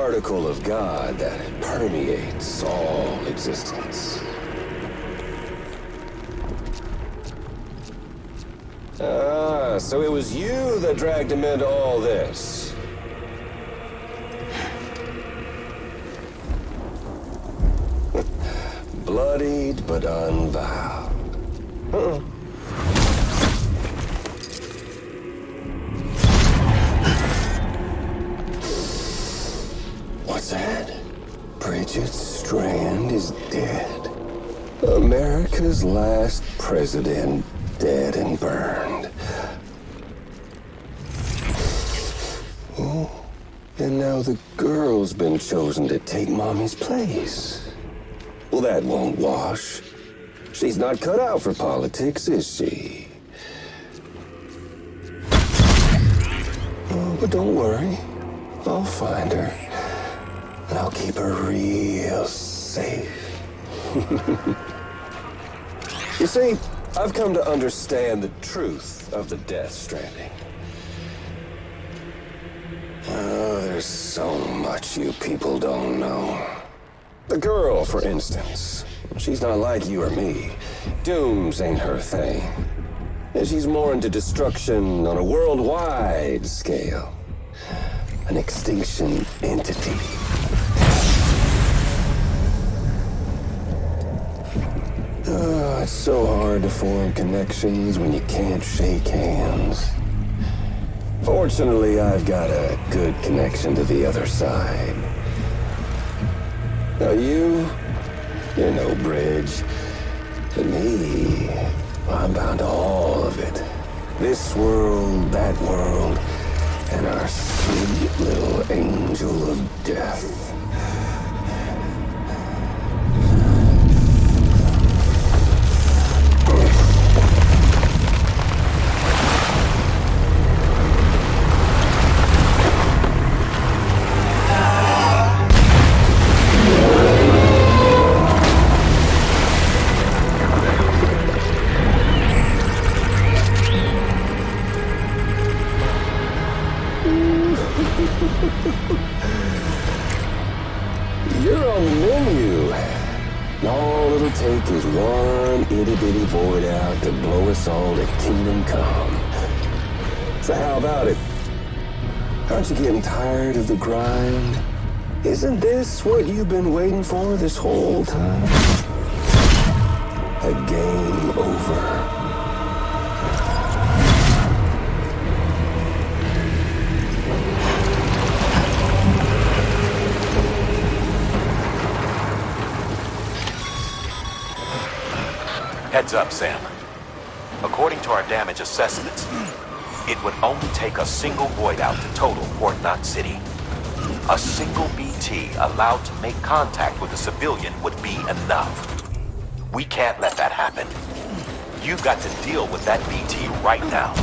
particle of God that permeates all existence. Ah, so it was you that dragged him into all this. Bloodied but unvowed. What's that? Bridget Strand is dead. America's last president dead and burned. Oh, and now the girl's been chosen to take Mommy's place. Well, that won't wash. She's not cut out for politics, is she? Oh, but don't worry. I'll find her. And I'll keep her real safe. You see, I've come to understand the truth of the Death Stranding. Oh, there's so much you people don't know. The girl, for instance, she's not like you or me. Dooms ain't her thing. And she's more into destruction on a worldwide scale. An extinction entity. Oh, it's so hard to form connections when you can't shake hands. Fortunately, I've got a good connection to the other side. Now you're no bridge. To me, I'm bound to all of it. This world, that world, and our sweet little angel of death. You're on the menu. All it'll take is one itty-bitty void out to blow us all to kingdom come. So how about it? Aren't you getting tired of the grind? Isn't this what you've been waiting for this whole time? A game over. Heads up, Sam. According to our damage assessments, it would only take a single void out to total Port Knot City. A single BT allowed to make contact with a civilian would be enough. We can't let that happen. You've got to deal with that BT right now.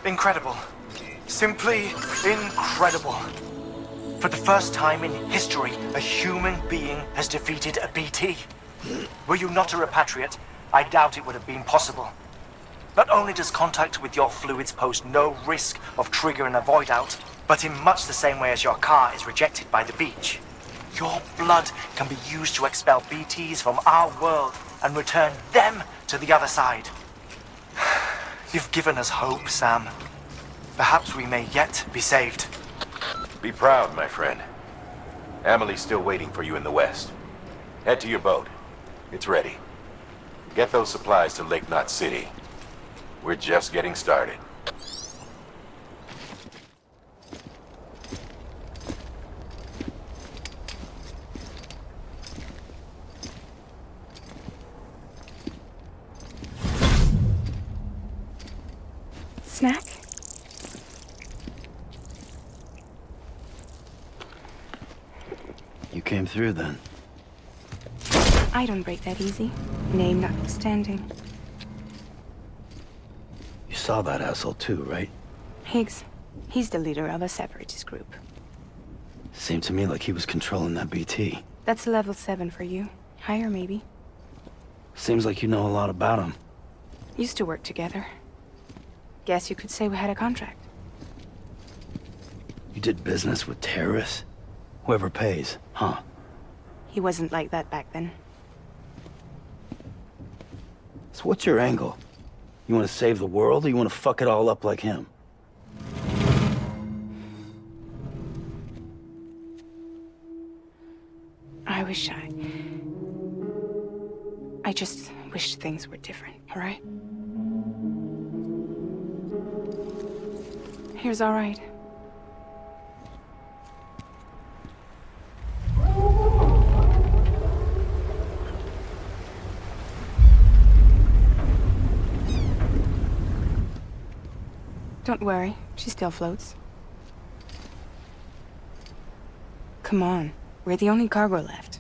Incredible. Simply incredible. For the first time in history, a human being has defeated a BT. Were you not a repatriate, I doubt it would have been possible. Not only does contact with your fluids pose no risk of triggering a void out, but in much the same way as your car is rejected by the beach. Your blood can be used to expel BTs from our world and return them to the other side. You've given us hope, Sam. Perhaps we may yet be saved. Be proud, my friend. Amelie's still waiting for you in the west. Head to your boat. It's ready. Get those supplies to Lake Knot City. We're just getting started. Snack? You came through then. I don't break that easy. Name notwithstanding. You saw that asshole too, right? Higgs. He's the leader of a separatist group. Seemed to me like he was controlling that BT. That's level 7 for you. Higher, maybe. Seems like you know a lot about him. Used to work together. Guess you could say we had a contract. You did business with terrorists? Whoever pays, huh? He wasn't like that back then. So what's your angle? You want to save the world, or you want to fuck it all up like him? I just wish things were different, all right? Here's all right. Don't worry, she still floats. Come on, we're the only cargo left.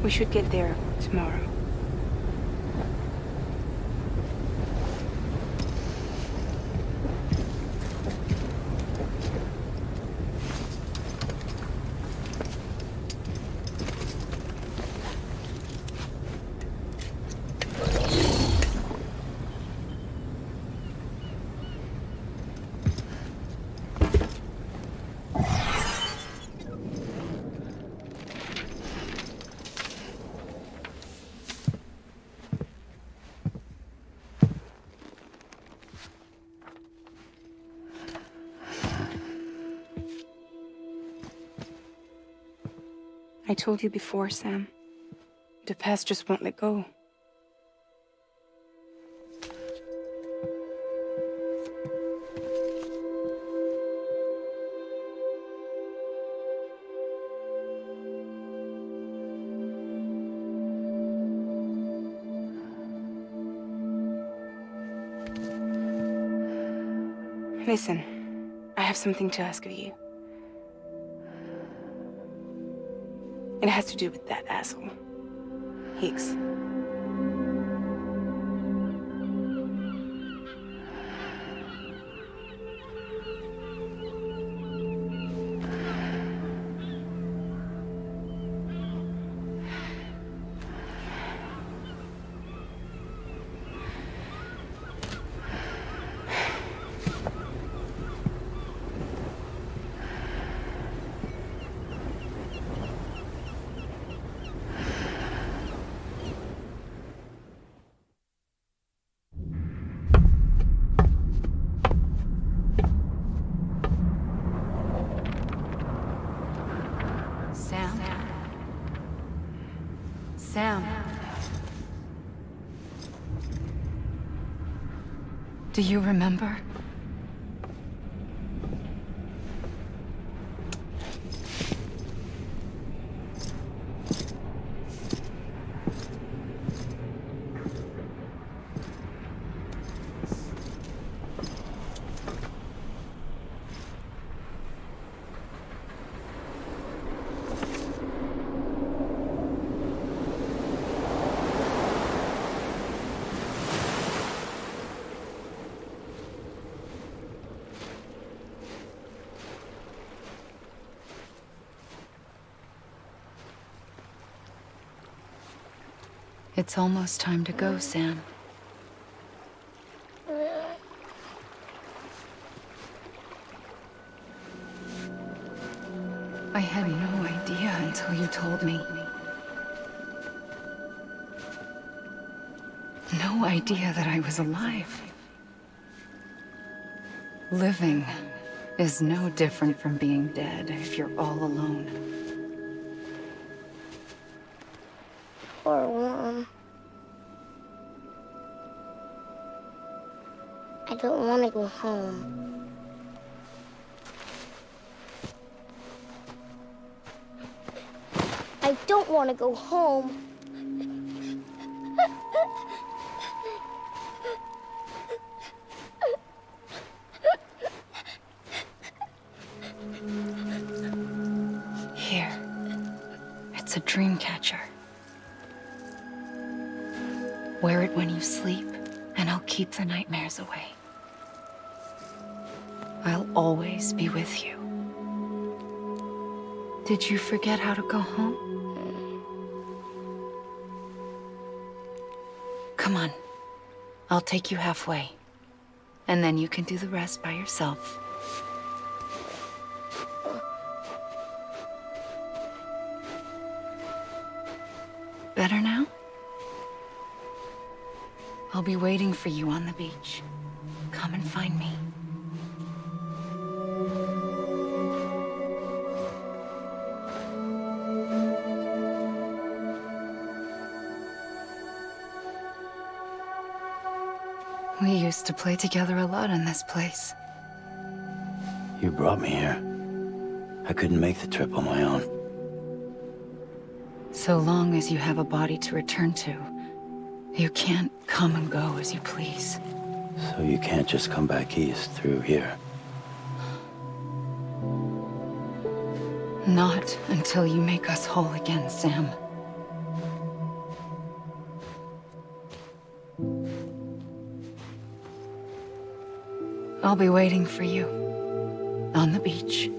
We should get there tomorrow. I told you before, Sam. The past just won't let go. Listen, I have something to ask of you. It has to do with that asshole, Higgs. Do you remember? It's almost time to go, Sam. I had no idea until you told me. No idea that I was alive. Living is no different from being dead if you're all alone. Poor Mom. I don't want to go home. I don't want to go home. Here. It's a dream catcher. Wear it when you sleep, and I'll keep the nightmares away. I'll always be with you. Did you forget how to go home? Come on. I'll take you halfway. And then you can do the rest by yourself. Better now? I'll be waiting for you on the beach. Come and find me. We used to play together a lot in this place. You brought me here. I couldn't make the trip on my own. So long as you have a body to return to, you can't come and go as you please. So you can't just come back east through here. Not until you make us whole again, Sam. I'll be waiting for you on the beach.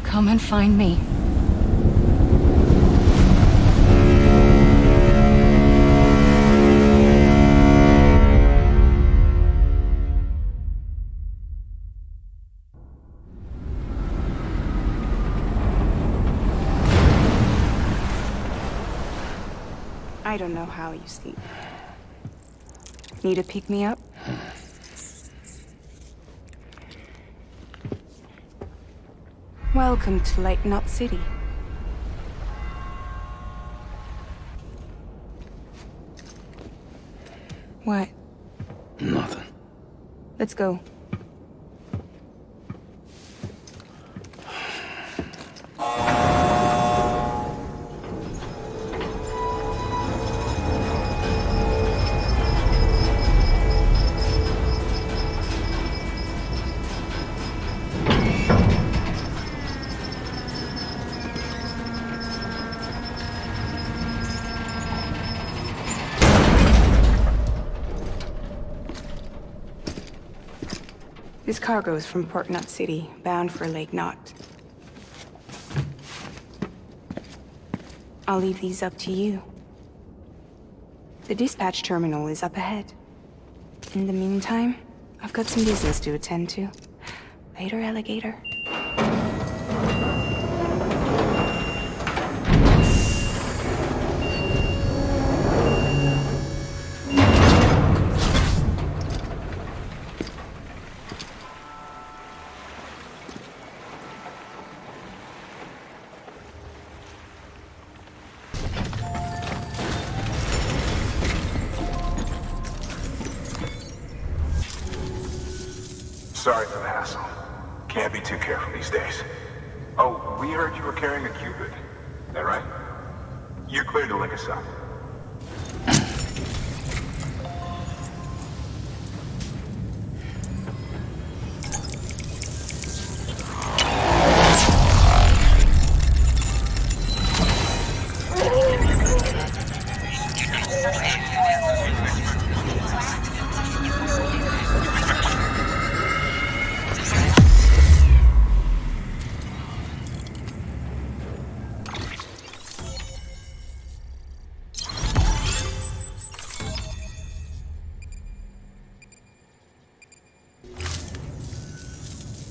Come and find me. I don't know how you sleep. Need to pick me up? Welcome to Lake Knot City. What? Nothing. Let's go. This cargo is from Port Knot City, bound for Lake Knot. I'll leave these up to you. The dispatch terminal is up ahead. In the meantime, I've got some business to attend to. Later, alligator. Sorry for the hassle. Can't be too careful these days. Oh, we heard you were carrying a Cupid. Is that right? You're clear to link us up.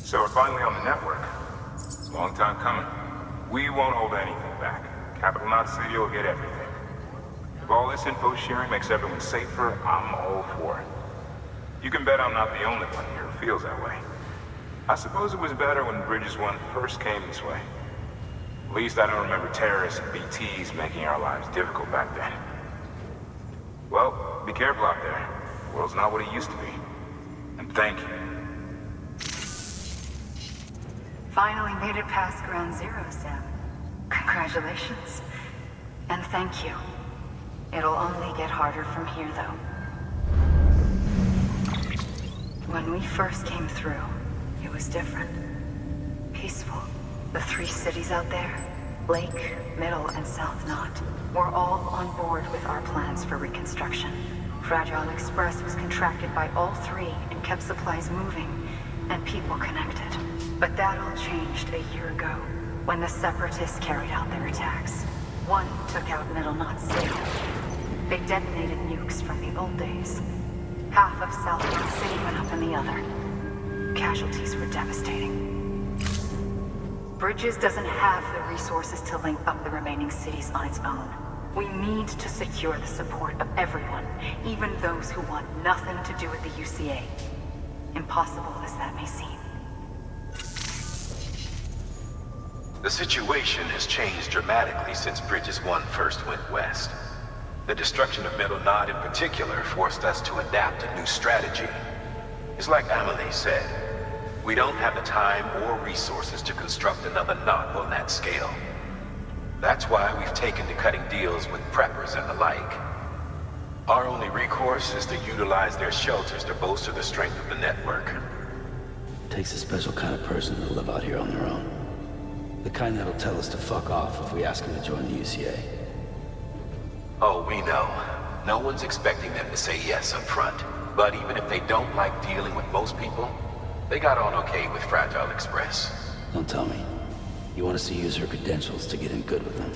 So we're finally on the network. Long time coming. We won't hold anything back. Capital Knot City will get everything. If all this info sharing makes everyone safer, I'm all for it. You can bet I'm not the only one here who feels that way. I suppose it was better when Bridges 1 first came this way. At least I don't remember terrorists and BTs making our lives difficult back then. Well, be careful out there. The world's not what it used to be. And thank you. Finally made it past Ground Zero, Sam. Congratulations. And thank you. It'll only get harder from here, though. When we first came through, it was different. Peaceful. The 3 cities out there, Lake, Middle, and South Knot, were all on board with our plans for reconstruction. Fragile Express was contracted by all 3 and kept supplies moving and people connected. But that all changed a year ago, when the Separatists carried out their attacks. One took out Middle Knot City. They detonated nukes from the old days. Half of South Knot City went up in the other. Casualties were devastating. Bridges doesn't have the resources to link up the remaining cities on its own. We need to secure the support of everyone, even those who want nothing to do with the UCA. Impossible as that may seem. The situation has changed dramatically since Bridges 1 first went west. The destruction of Middle Knot in particular forced us to adapt a new strategy. It's like Amelie said, we don't have the time or resources to construct another knot on that scale. That's why we've taken to cutting deals with preppers and the like. Our only recourse is to utilize their shelters to bolster the strength of the network. Takes a special kind of person to live out here on their own. The kind that'll tell us to fuck off if we ask them to join the UCA. Oh, we know. No one's expecting them to say yes up front. But even if they don't like dealing with most people, they got on okay with Fragile Express. Don't tell me. You want us to use her credentials to get in good with them?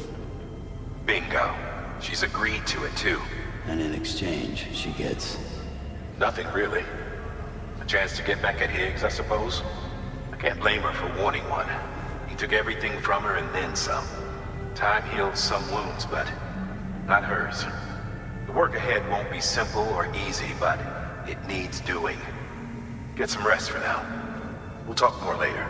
Bingo. She's agreed to it too. And in exchange, she gets... Nothing really. A chance to get back at Higgs, I suppose. I can't blame her for wanting one. He took everything from her and then some. Time healed some wounds, but not hers. The work ahead won't be simple or easy, but it needs doing. Get some rest for now. We'll talk more later.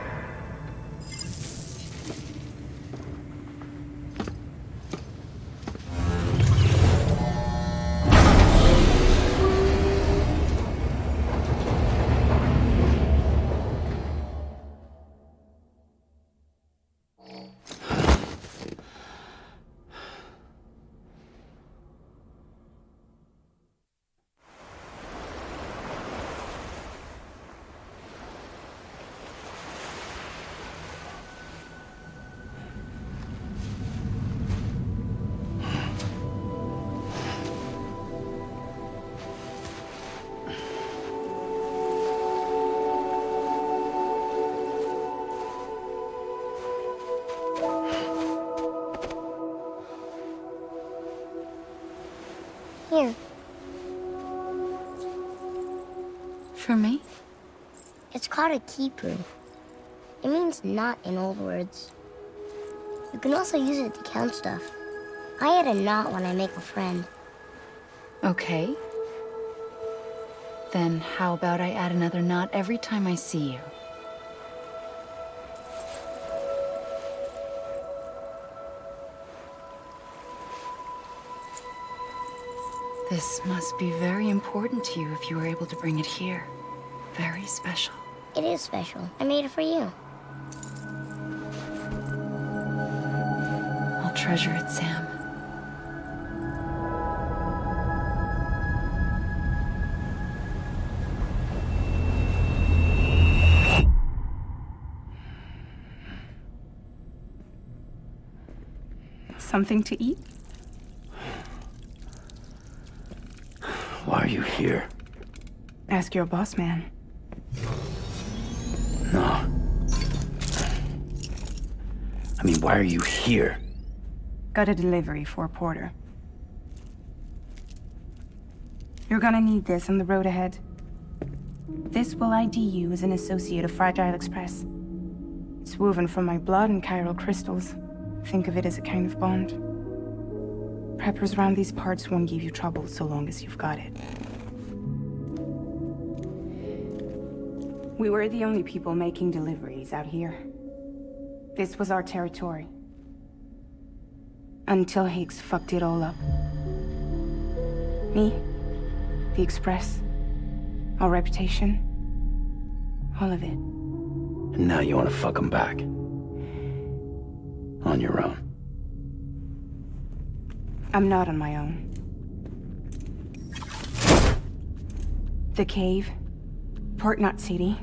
Here. For me? It's called a keeper. It means knot in old words. You can also use it to count stuff. I add a knot when I make a friend. Okay. Then how about I add another knot every time I see you? This must be very important to you if you were able to bring it here. Very special. It is special. I made it for you. I'll treasure it, Sam. Something to eat? Why are you here? Ask your boss man. No. I mean, why are you here? Got a delivery for Porter. You're gonna need this on the road ahead. This will ID you as an associate of Fragile Express. It's woven from my blood and chiral crystals. Think of it as a kind of bond. Preppers around these parts won't give you trouble so long as you've got it. We were the only people making deliveries out here. This was our territory. Until Higgs fucked it all up. Me, the Express, our reputation, all of it. And now you want to fuck him back. On your own. I'm not on my own. The cave, Port Knot City,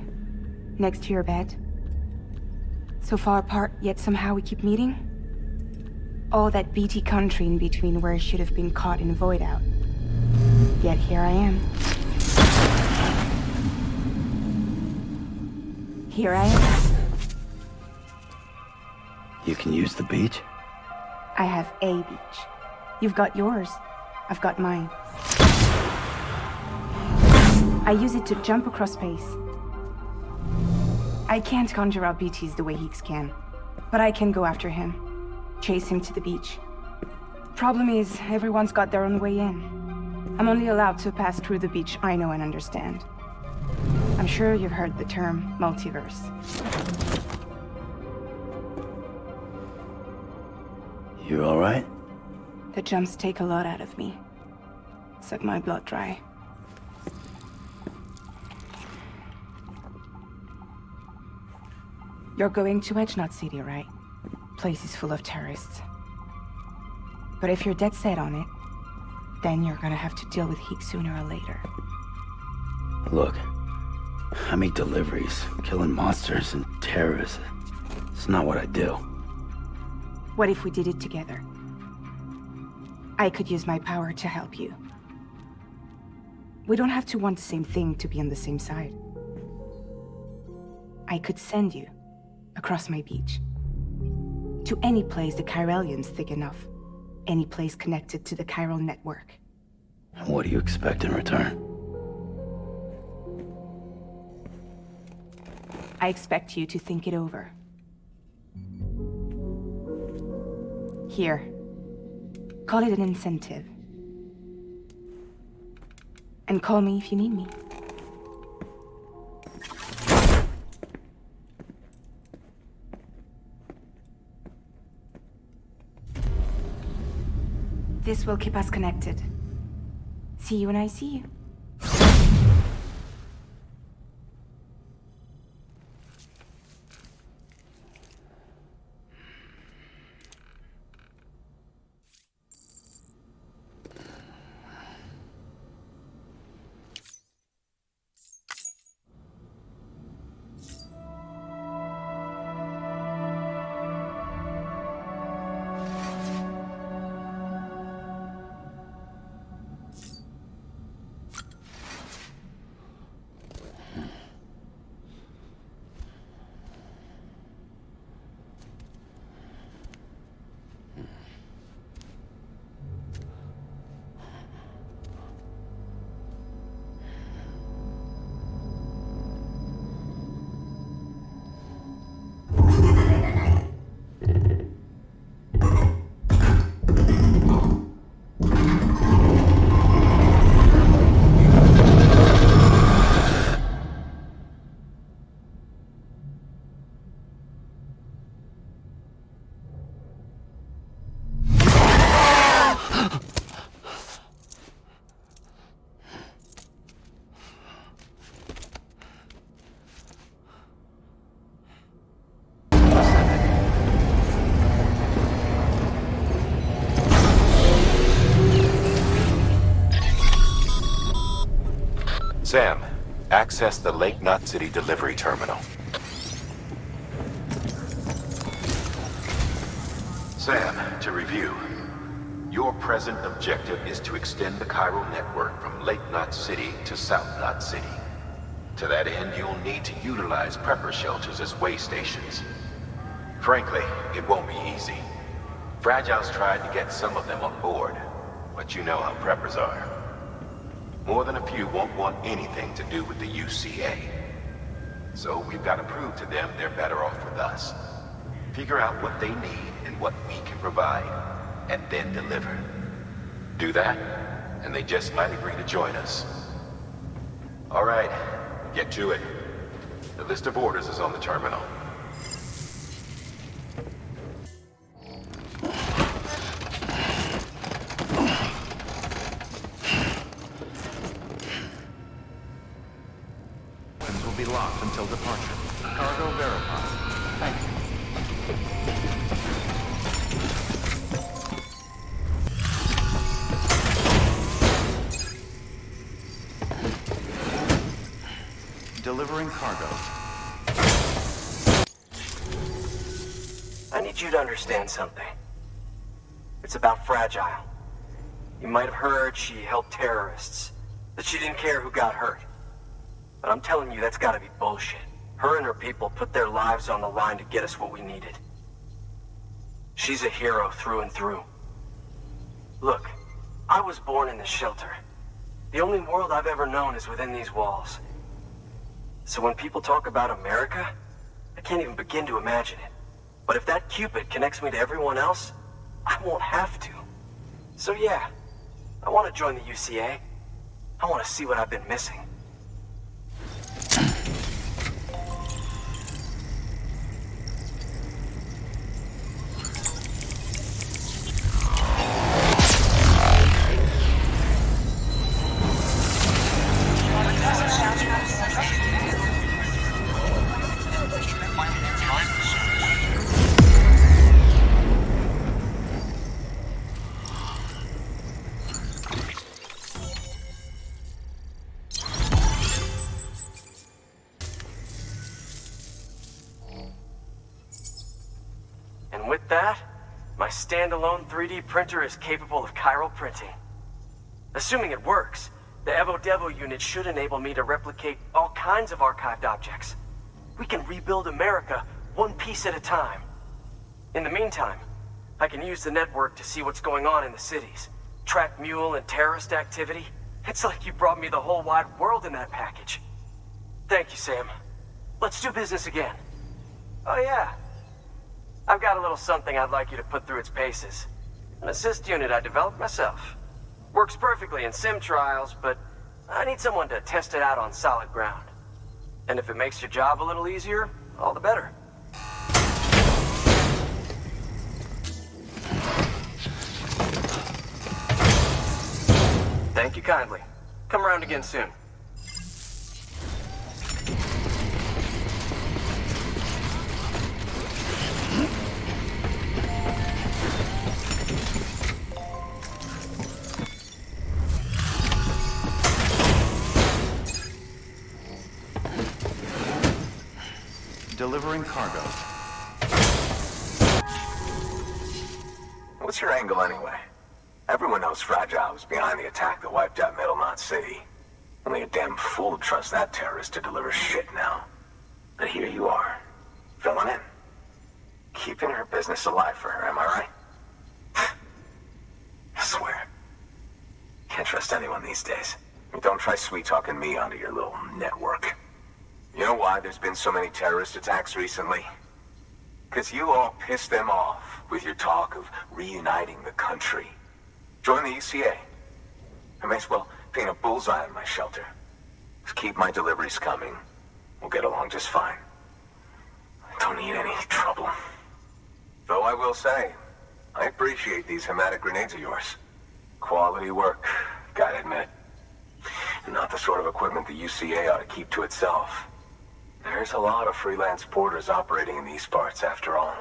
next to your bed. So far apart, yet somehow we keep meeting. All that BT country in between where I should have been caught in Void Out. Yet here I am. Here I am. You can use the beach? I have a beach. You've got yours. I've got mine. I use it to jump across space. I can't conjure up BTs the way Higgs can, but I can go after him. Chase him to the beach. Problem is, everyone's got their own way in. I'm only allowed to pass through the beach I know and understand. I'm sure you've heard the term multiverse. You all right? The jumps take a lot out of me. Suck my blood dry. You're going to Edge Knot City, right? Place is full of terrorists. But if you're dead set on it, then you're gonna have to deal with Higgs sooner or later. Look, I make deliveries, killing monsters and terrorists. It's not what I do. What if we did it together? I could use my power to help you. We don't have to want the same thing to be on the same side. I could send you across my beach. To any place the Chiralian's thick enough. Any place connected to the chiral network. What do you expect in return? I expect you to think it over. Here. Call it an incentive. And call me if you need me. This will keep us connected. See you when I see you. Sam, access the Lake Knot City delivery terminal. Sam, to review. Your present objective is to extend the chiral network from Lake Knot City to South Knot City. To that end, you'll need to utilize prepper shelters as way stations. Frankly, it won't be easy. Fragile's tried to get some of them on board, but you know how preppers are. More than a few won't want anything to do with the UCA. So we've got to prove to them they're better off with us. Figure out what they need and what we can provide, and then deliver. Do that, and they just might agree to join us. All right, get to it. The list of orders is on the terminal. Will be locked until departure. Cargo verified. Thank you. Delivering cargo. I need you to understand something. It's about Fragile. You might have heard she helped terrorists, that she didn't care who got hurt. But I'm telling you, that's gotta be bullshit. Her and her people put their lives on the line to get us what we needed. She's a hero through and through. Look, I was born in this shelter. The only world I've ever known is within these walls. So when people talk about America, I can't even begin to imagine it. But if that Cupid connects me to everyone else, I won't have to. So yeah, I want to join the UCA. I want to see what I've been missing. And with that, my standalone 3D printer is capable of chiral printing. Assuming it works, the Evo Devo unit should enable me to replicate all kinds of archived objects. We can rebuild America one piece at a time. In the meantime, I can use the network to see what's going on in the cities, track mule and terrorist activity. It's like you brought me the whole wide world in that package. Thank you, Sam. Let's do business again. Oh yeah. I've got a little something I'd like you to put through its paces. An assist unit I developed myself. Works perfectly in sim trials, but I need someone to test it out on solid ground. And if it makes your job a little easier, all the better. Thank you kindly. Come around again soon. Delivering cargo. What's your angle anyway? Everyone knows Fragile was behind the attack that wiped out Middle Knot City. Only a damn fool would trust that terrorist to deliver shit now. But here you are, filling in. Keeping her business alive for her, am I right? I swear. Can't trust anyone these days. Don't try sweet-talking me onto your little network. You know why there's been so many terrorist attacks recently? Because you all pissed them off with your talk of reuniting the country. Join the UCA. I may as well paint a bullseye on my shelter. Just keep my deliveries coming. We'll get along just fine. I don't need any trouble. Though I will say, I appreciate these hematic grenades of yours. Quality work, gotta admit. Not the sort of equipment the UCA ought to keep to itself. There's a lot of freelance porters operating in these parts, after all.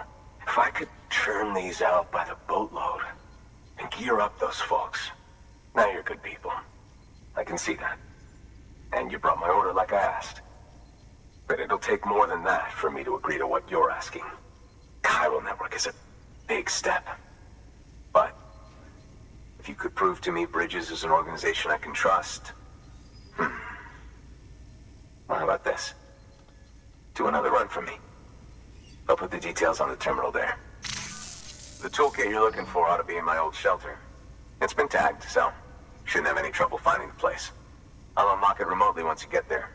If I could churn these out by the boatload and gear up those folks. Now you're good people. I can see that. And and you brought my order like I asked. But it'll take more than that for me to agree to what you're asking. Chiral Network is a big step. But if you could prove to me Bridges is an organization I can trust... Well, how about this? Do another run for me. I'll put the details on the terminal there. The toolkit you're looking for ought to be in my old shelter. It's been tagged, so shouldn't have any trouble finding the place. I'll unlock it remotely once you get there.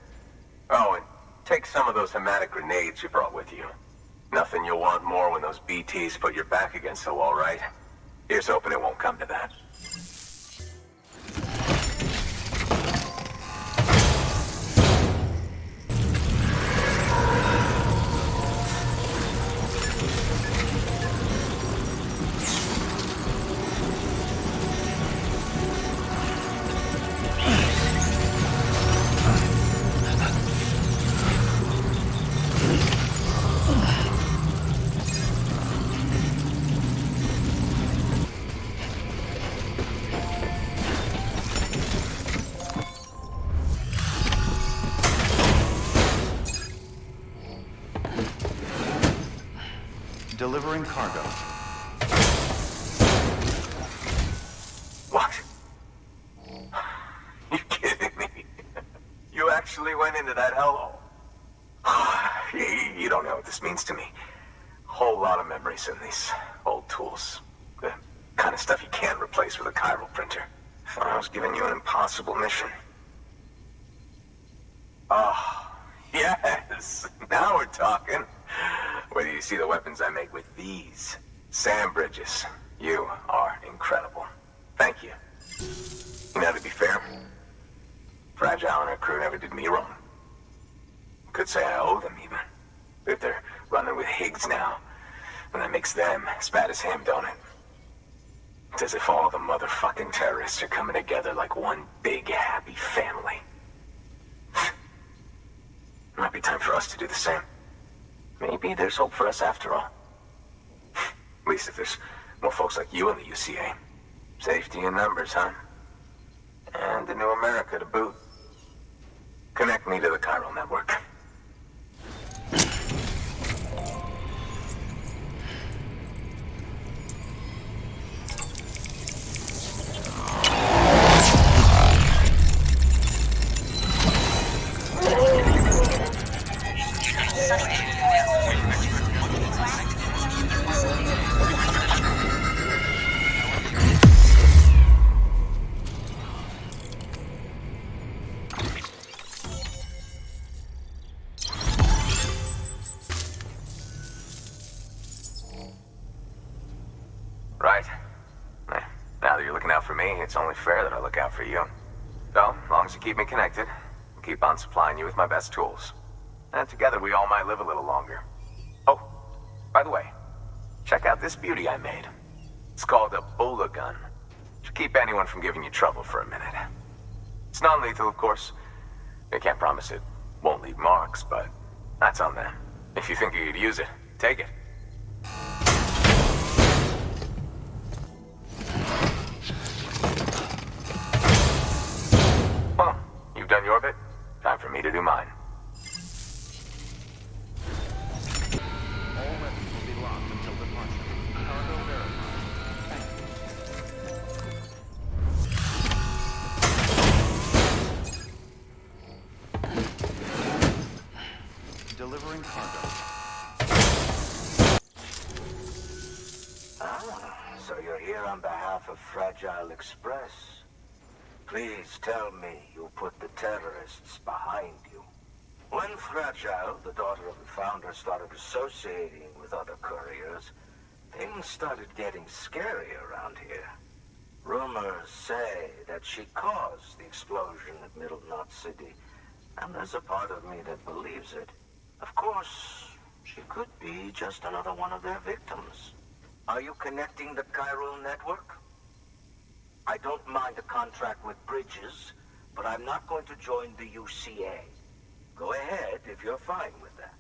Oh, and take some of those hematic grenades you brought with you. Nothing you'll want more when those BTs put your back against the wall, right? Here's hoping it won't come to that. Delivering cargo. What? You kidding me? You actually went into that hellhole? You don't know what this means to me. Whole lot of memories in these old tools. The kind of stuff you can't replace with a chiral printer. I was giving you an impossible mission. Oh, yes. Now we're talking. Wait till you see the weapons I make with these. Sam Bridges, you are incredible. Thank you. Now, to be fair, Fragile and her crew never did me wrong. Could say I owe them, even. If they're running with Higgs now, and that makes them as bad as him, don't it? It's as if all the motherfucking terrorists are coming together like one big, happy family. Might be time for us to do the same. Maybe there's hope for us after all. At least if there's more folks like you in the UCA. Safety in numbers, huh? And the new America to boot. Connect me to the Chiral Network. Right. Now that you're looking out for me, it's only fair that I look out for you. So, as long as you keep me connected, I'll keep on supplying you with my best tools. And together we all might live a little longer. Oh, by the way, check out this beauty I made. It's called a Bula gun. Should keep anyone from giving you trouble for a minute. It's non-lethal, of course. I can't promise it won't leave marks, but that's on them. If you think you could use it, take it. Well, you've done your bit. Time for me to do mine. All weapons will be locked until departure. Cargo verified. Thank you. Delivering cargo. So you're here on behalf of Fragile Express. Please tell me you put the terrorists behind you. When Fragile, the daughter of the founder, started associating with other couriers, things started getting scary around here. Rumors say that she caused the explosion at Middle Knot City, and there's a part of me that believes it. Of course, she could be just another one of their victims. Are you connecting the Chiral Network? I don't mind a contract with Bridges, but I'm not going to join the UCA. Go ahead if you're fine with that.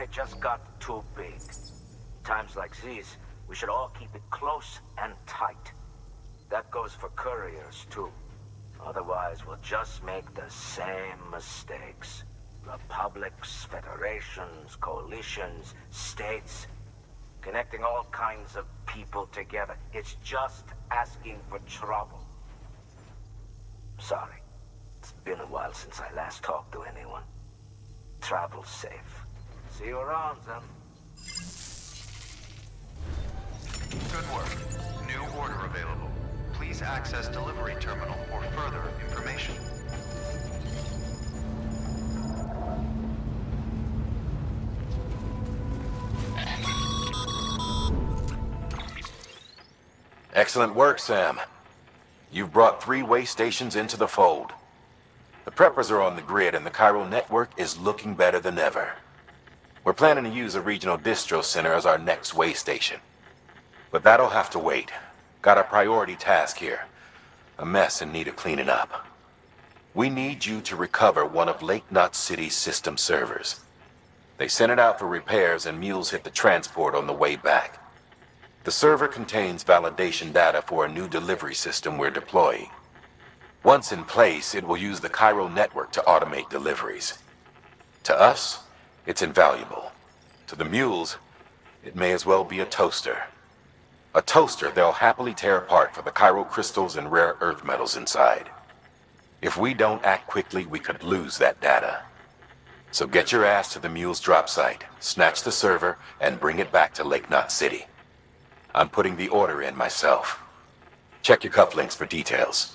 They just got too big. Times like these, we should all keep it close and tight. That goes for couriers, too. Otherwise, we'll just make the same mistakes. Republics, federations, coalitions, states, connecting all kinds of people together. It's just asking for trouble. Sorry. It's been a while since I last talked to anyone. Travel safe. See you around, then. Good work. New order available. Please access delivery terminal for further information. Excellent work, Sam. You've brought 3 way stations into the fold. The preppers are on the grid and the chiral network is looking better than ever. We're planning to use a regional distro center as our next way station. But that'll have to wait. Got a priority task here. A mess in need of cleaning up. We need you to recover one of Lake Knot City's system servers. They sent it out for repairs and mules hit the transport on the way back. The server contains validation data for a new delivery system we're deploying. Once in place, it will use the chiral network to automate deliveries. To us, it's invaluable. To the mules, it may as well be a toaster. A toaster they'll happily tear apart for the chiral crystals and rare earth metals inside. If we don't act quickly, we could lose that data. So get your ass to the mule's drop site, snatch the server, and bring it back to Lake Knot City. I'm putting the order in myself. Check your cufflinks for details.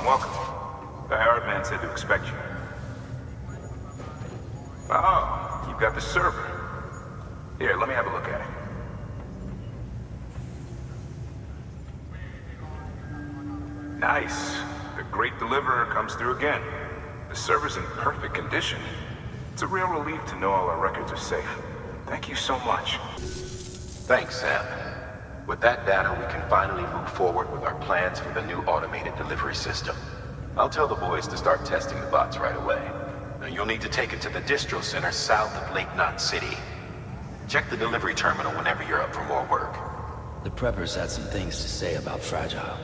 Welcome. The Arab man said to expect you. Oh, you've got the server. Here, let me have a look at it. Nice. The great deliverer comes through again. The server's in perfect condition. It's a real relief to know all our records are safe. Thank you so much. Thanks, Sam. With that data, we can finally move forward with our plans for the new automated delivery system. I'll tell the boys to start testing the bots right away. Now, you'll need to take it to the distro center south of Lake Knot City. Check the delivery terminal whenever you're up for more work. The preppers had some things to say about Fragile.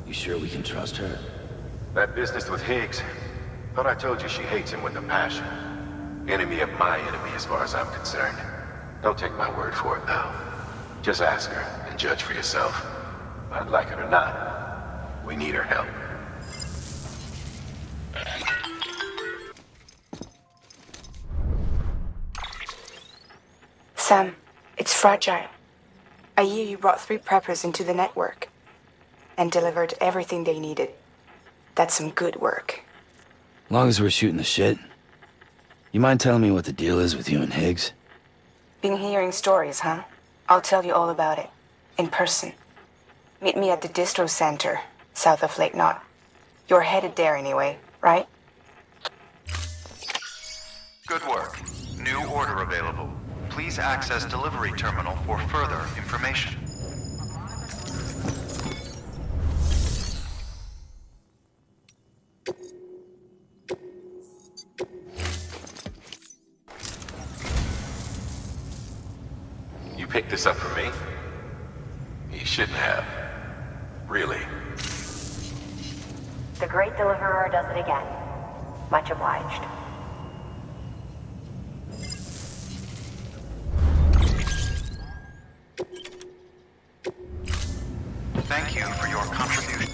You sure we can trust her? That business with Higgs, thought I told you she hates him with a passion. Enemy of my enemy as far as I'm concerned. Don't take my word for it, though. Just ask her and judge for yourself. I'd like it or not, we need her help. Sam, it's Fragile. I hear you brought 3 preppers into the network and delivered everything they needed. That's some good work. Long as we're shooting the shit. You mind telling me what the deal is with you and Higgs? Been hearing stories, huh? I'll tell you all about it. In person. Meet me at the distro center, south of Lake Knot. You're headed there anyway, right? Good work. New order available. Please access delivery terminal for further information. You picked this up for me? You shouldn't have. Really. The Great Deliverer does it again. Much obliged. Thank you for your contribution.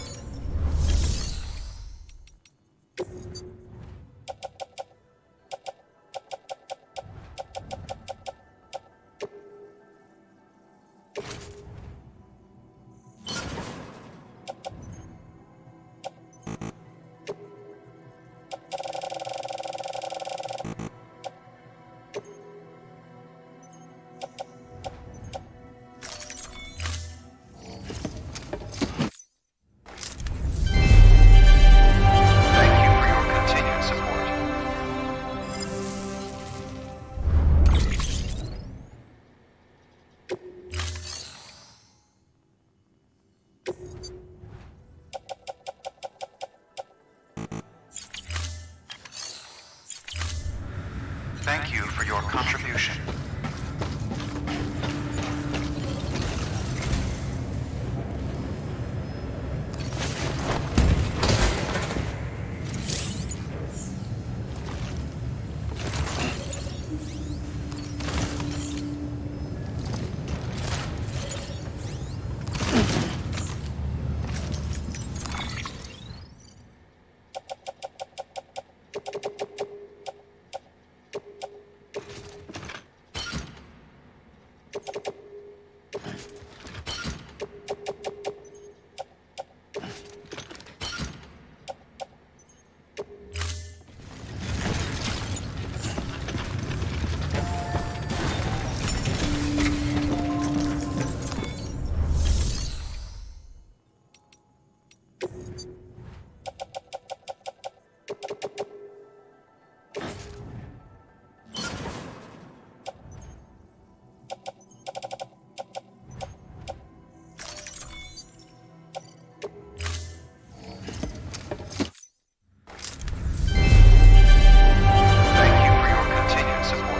Thank you for your contribution. Thank you for your continued support.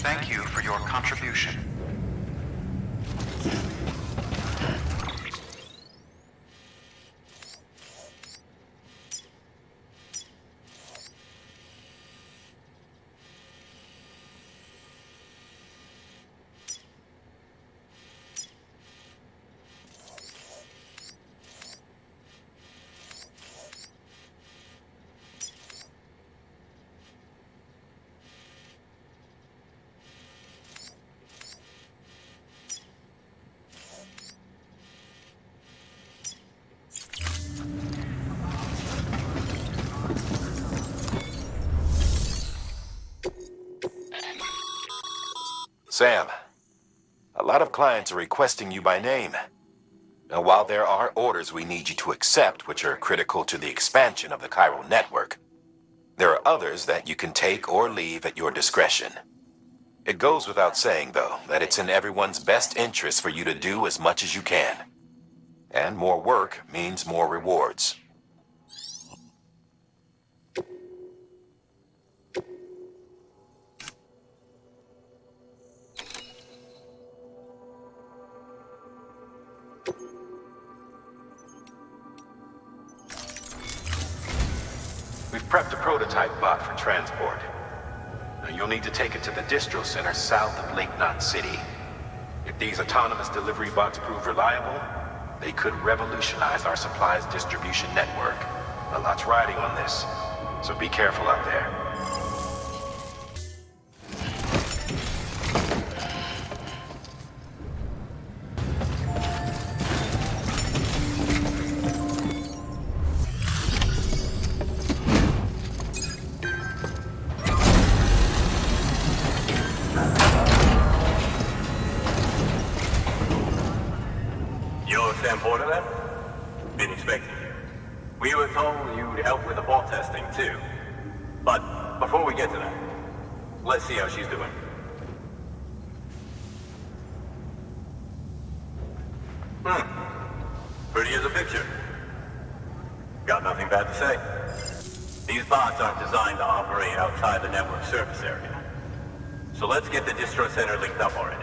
Thank you for your contribution. Sam, a lot of clients are requesting you by name. Now, while there are orders we need you to accept, which are critical to the expansion of the chiral network, there are others that you can take or leave at your discretion. It goes without saying, though, that it's in everyone's best interest for you to do as much as you can. And more work means more rewards. We've prepped a prototype bot for transport. Now, you'll need to take it to the distro center south of Lake Knot City. If these autonomous delivery bots prove reliable, they could revolutionize our supplies distribution network. A lot's riding on this, so be careful out there. You're Sam Porter, then? Been expecting you. We were told you'd help with the bot testing, too. But before we get to that, let's see how she's doing. Pretty as a picture. Got nothing bad to say. These bots aren't designed to operate outside the network service area. So let's get the distro center linked up already.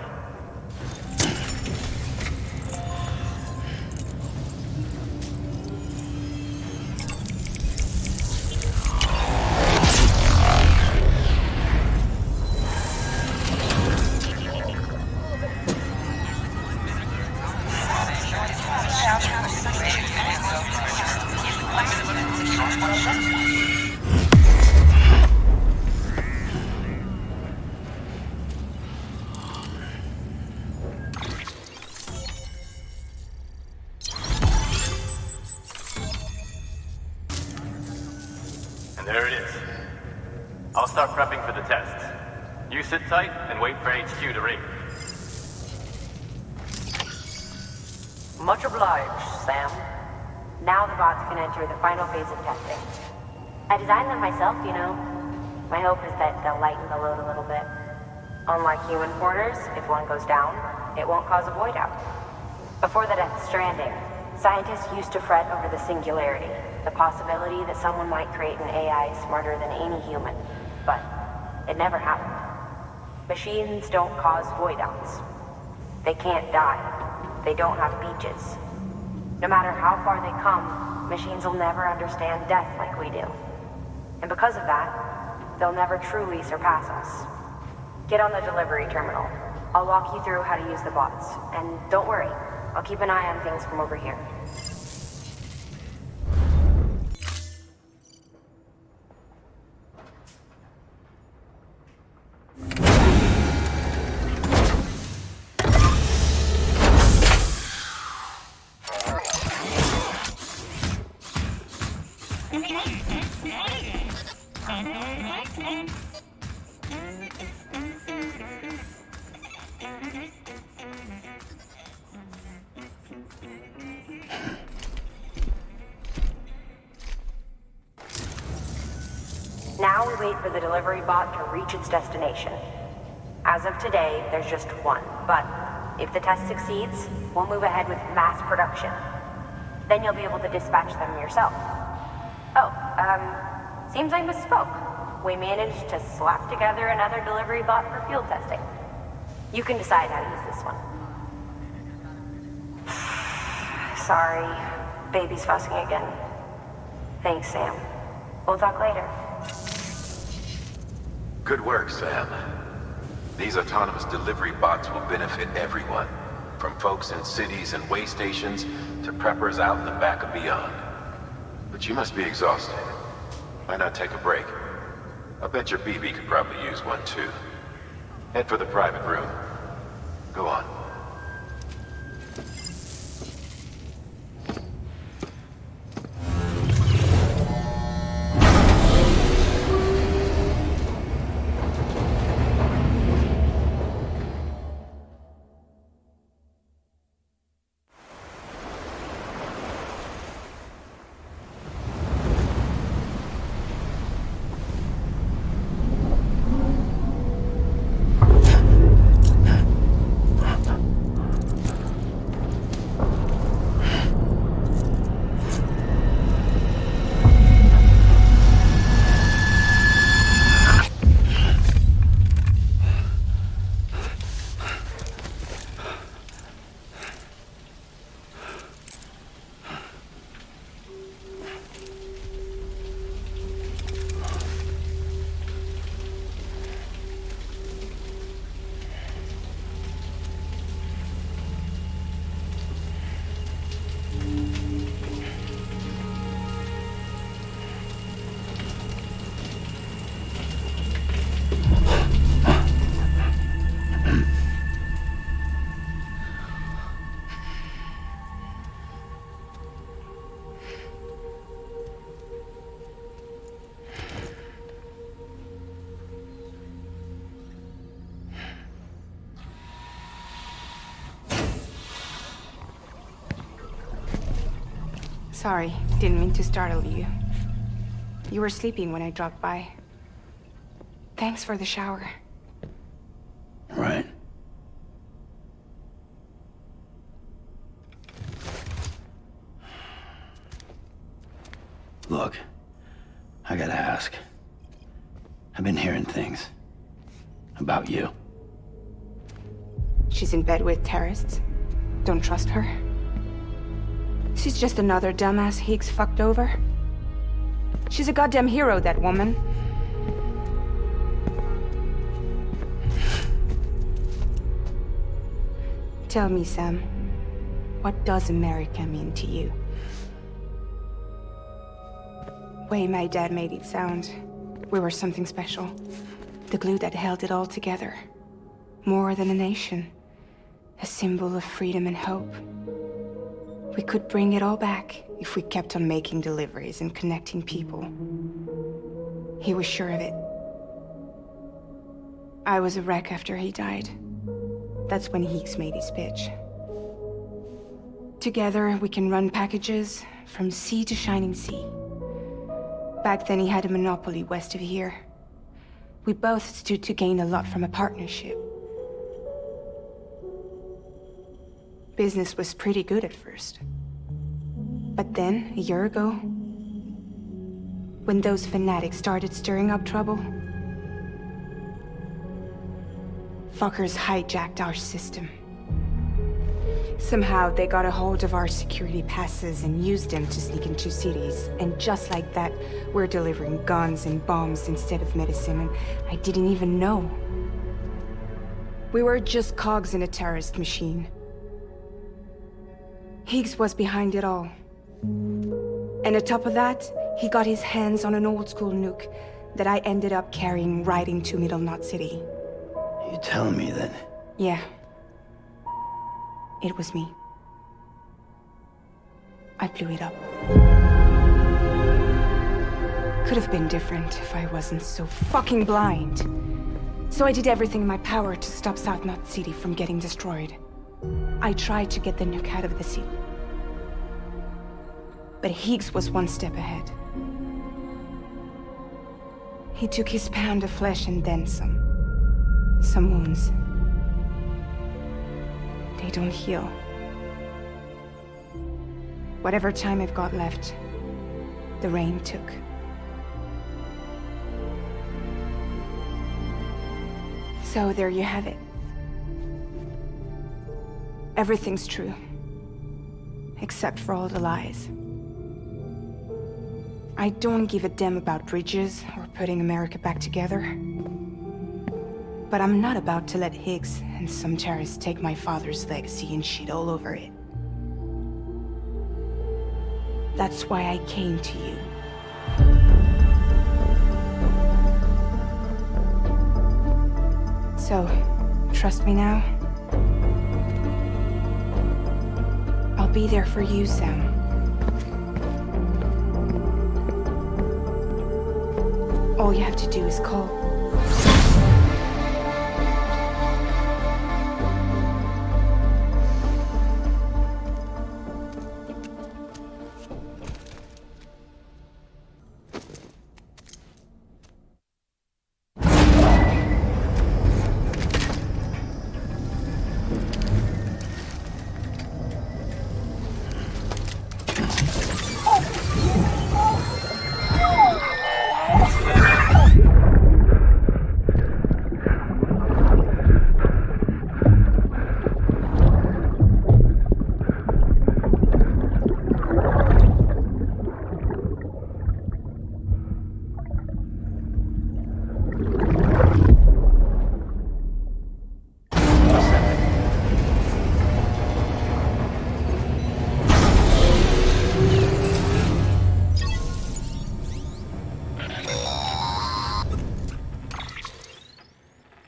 And there it is. I'll start prepping for the test. You sit tight and wait for HQ to ring. Much obliged, Sam. Now the bots can enter the final phase of testing. I designed them myself, you know. My hope is that they'll lighten the load a little bit. Unlike human porters, if one goes down, it won't cause a void out. Before the death of Stranding, scientists used to fret over the singularity, the possibility that someone might create an AI smarter than any human. But it never happened. Machines don't cause void outs. They can't die. They don't have beaches. No matter how far they come, machines will never understand death like we do. And because of that, they'll never truly surpass us. Get on the delivery terminal. I'll walk you through how to use the bots. And don't worry, I'll keep an eye on things from over here. Now we wait for the delivery bot to reach its destination. As of today, there's just one, but if the test succeeds, we'll move ahead with mass production. Then you'll be able to dispatch them yourself. Oh, seems I misspoke. We managed to slap together another delivery bot for field testing. You can decide how to use this one. Sorry, baby's fussing again. Thanks, Sam. We'll talk later. Good work, Sam. These autonomous delivery bots will benefit everyone, from folks in cities and way stations to preppers out in the back and beyond. But you must be exhausted. Why not take a break? I bet your BB could probably use one too. Head for the private room. Go on. Sorry, didn't mean to startle you. You were sleeping when I dropped by. Thanks for the shower. Right. Look, I gotta ask. I've been hearing things about you. She's in bed with terrorists. Don't trust her. She's just another dumbass Higgs fucked over. She's a goddamn hero, that woman. Tell me, Sam, what does America mean to you? Way my dad made it sound, we were something special. The glue that held it all together. More than a nation. A symbol of freedom and hope. We could bring it all back if we kept on making deliveries and connecting people. He was sure of it. I was a wreck after he died. That's when Higgs made his pitch. Together, we can run packages from sea to shining sea. Back then, he had a monopoly west of here. We both stood to gain a lot from a partnership. Business was pretty good at first. But then, a year ago, when those fanatics started stirring up trouble, fuckers hijacked our system. Somehow, they got a hold of our security passes and used them to sneak into cities. And just like that, we're delivering guns and bombs instead of medicine, and I didn't even know. We were just cogs in a terrorist machine. Higgs was behind it all. And on top of that, he got his hands on an old-school nuke that I ended up carrying right into Middle Knot City. You telling me that? Yeah. It was me. I blew it up. Could have been different if I wasn't so fucking blind. So I did everything in my power to stop South Knot City from getting destroyed. I tried to get the nuke out of the city. But Higgs was one step ahead. He took his pound of flesh and then some. Some wounds. They don't heal. Whatever time I've got left, the rain took. So there you have it. Everything's true. Except for all the lies. I don't give a damn about bridges or putting America back together. But I'm not about to let Higgs and some terrorists take my father's legacy and shit all over it. That's why I came to you. So, trust me now? I'll be there for you, Sam. All you have to do is call.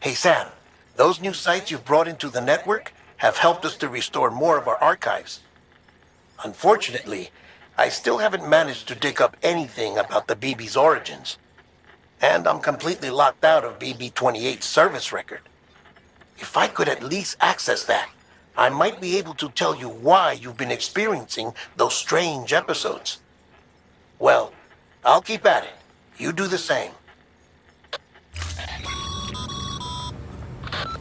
Hey Sam, those new sites you've brought into the network have helped us to restore more of our archives. Unfortunately, I still haven't managed to dig up anything about the BB's origins. And I'm completely locked out of BB-28's service record. If I could at least access that, I might be able to tell you why you've been experiencing those strange episodes. Well, I'll keep at it. You do the same.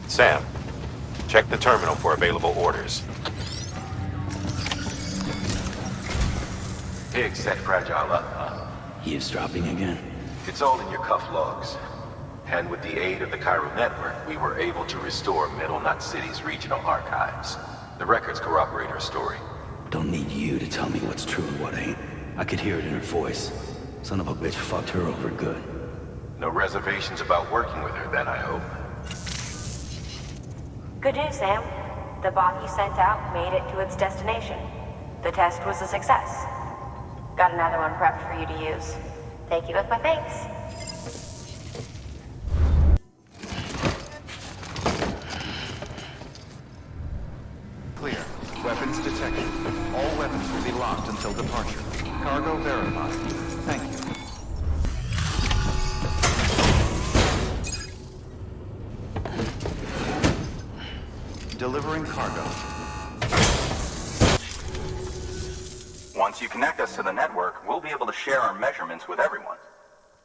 Sam, check the terminal for available orders. Pig set Fragile up, huh? Eavesdropping again. It's all in your cuff logs. And with the aid of the Chiral Network, we were able to restore Middle Knot City's regional archives. The records corroborate her story. Don't need you to tell me what's true and what ain't. I could hear it in her voice. Son of a bitch fucked her over good. No reservations about working with her then, I hope. Good news, Sam. The bot you sent out made it to its destination. The test was a success. Got another one prepped for you to use. Take you with my thanks. Clear. Weapons detected. All weapons will be locked until departure. Cargo verified. Thank you. Delivering cargo. Once you connect us to the network, we'll be able to share our measurements with everyone.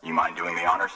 You mind doing the honors?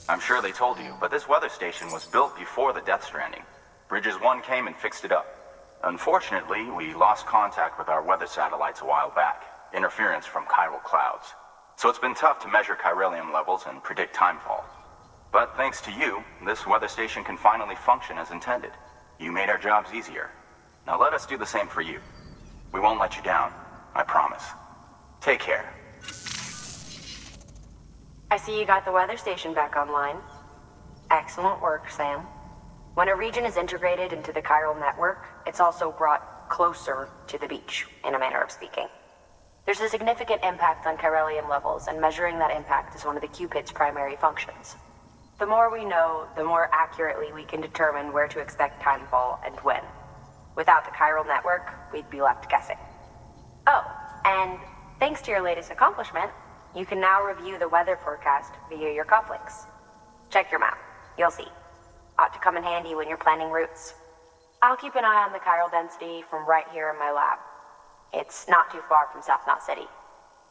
I'm sure they told you, but this weather station was built before the Death Stranding. Bridges 1 came and fixed it up. Unfortunately, we lost contact with our weather satellites a while back. Interference from chiral clouds. So it's been tough to measure chiralium levels and predict timefall. But thanks to you, this weather station can finally function as intended. You made our jobs easier. Now let us do the same for you. We won't let you down, I promise. Take care. I see you got the weather station back online. Excellent work, Sam. When a region is integrated into the chiral network, it's also brought closer to the beach, in a manner of speaking. There's a significant impact on chiralium levels, and measuring that impact is one of the Cupid's primary functions. The more we know, the more accurately we can determine where to expect timefall and when. Without the chiral network, we'd be left guessing. Oh, and thanks to your latest accomplishment, you can now review the weather forecast via your cufflinks. Check your map. You'll see. Ought to come in handy when you're planning routes. I'll keep an eye on the chiral density from right here in my lab. It's not too far from South Knot City.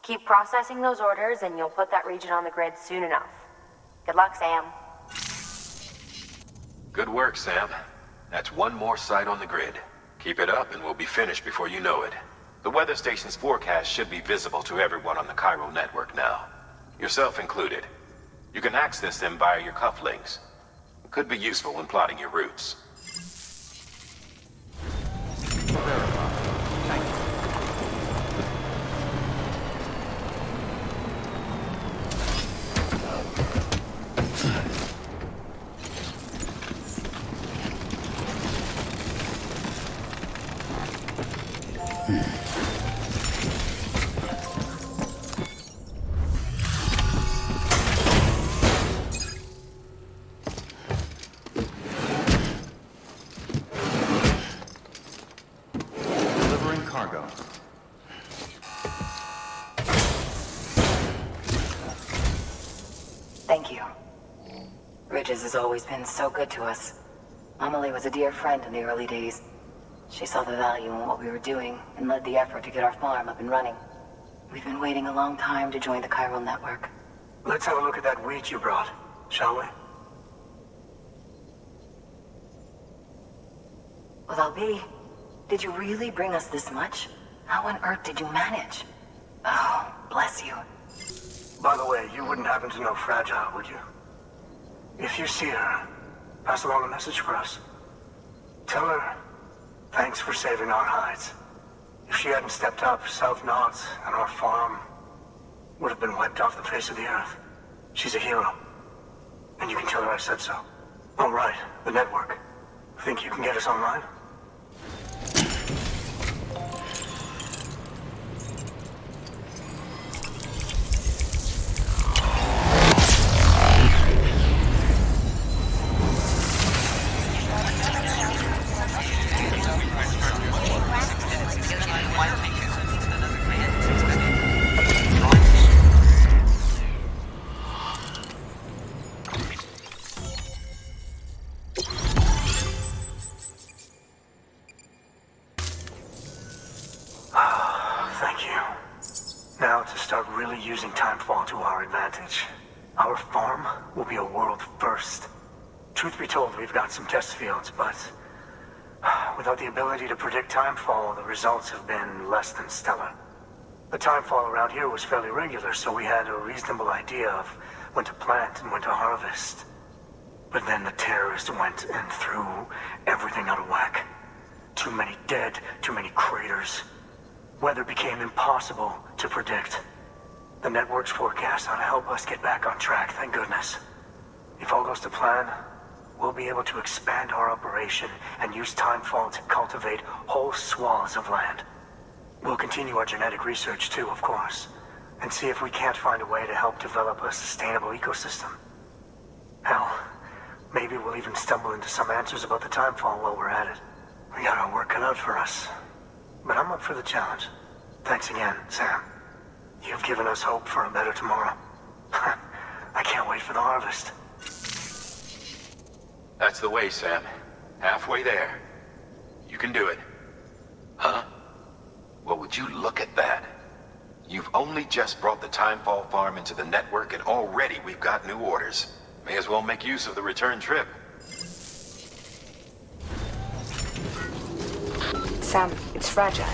Keep processing those orders and you'll put that region on the grid soon enough. Good luck, Sam. Good work, Sam. That's one more site on the grid. Keep it up and we'll be finished before you know it. The weather station's forecast should be visible to everyone on the chiral network now. Yourself included. You can access them via your cufflinks. It could be useful when plotting your routes. Verified. Thank you. Delivering cargo. Thank you. Bridges has always been so good to us. Amelie was a dear friend in the early days. She saw the value in what we were doing and led the effort to get our farm up and running. We've been waiting a long time to join the chiral network. Let's have a look at that wheat you brought, shall we? Well, I'll did you really bring us this much? How on earth did you manage? Oh, bless you. By the way, you wouldn't happen to know Fragile, would you? If you see her, pass along a message for us. Tell her, thanks for saving our hides. If she hadn't stepped up, South Knot and our farm would have been wiped off the face of the earth. She's a hero. And you can tell her I said so. All right, the network. Think you can get us online? Thank you. Now to start really using timefall to our advantage. Our farm will be a world first. Truth be told, we've got some test fields, but without the ability to predict timefall, the results have been less than stellar. The timefall around here was fairly regular, so we had a reasonable idea of when to plant and when to harvest. But then the terrorists went and threw everything out of whack. Too many dead, too many craters. Weather became impossible to predict. The network's forecast ought to help us get back on track, thank goodness. If all goes to plan, we'll be able to expand our operation and use timefall to cultivate whole swaths of land. We'll continue our genetic research too, of course, and see if we can't find a way to help develop a sustainable ecosystem. Hell, maybe we'll even stumble into some answers about the timefall while we're at it. We got our work cut out for us. But I'm up for the challenge. Thanks again, Sam. You've given us hope for a better tomorrow. I can't wait for the harvest. That's the way, Sam. Halfway there. You can do it. Huh? Well, would you look at that? You've only just brought the Timefall farm into the network, and already we've got new orders. May as well make use of the return trip. Sam, it's fragile.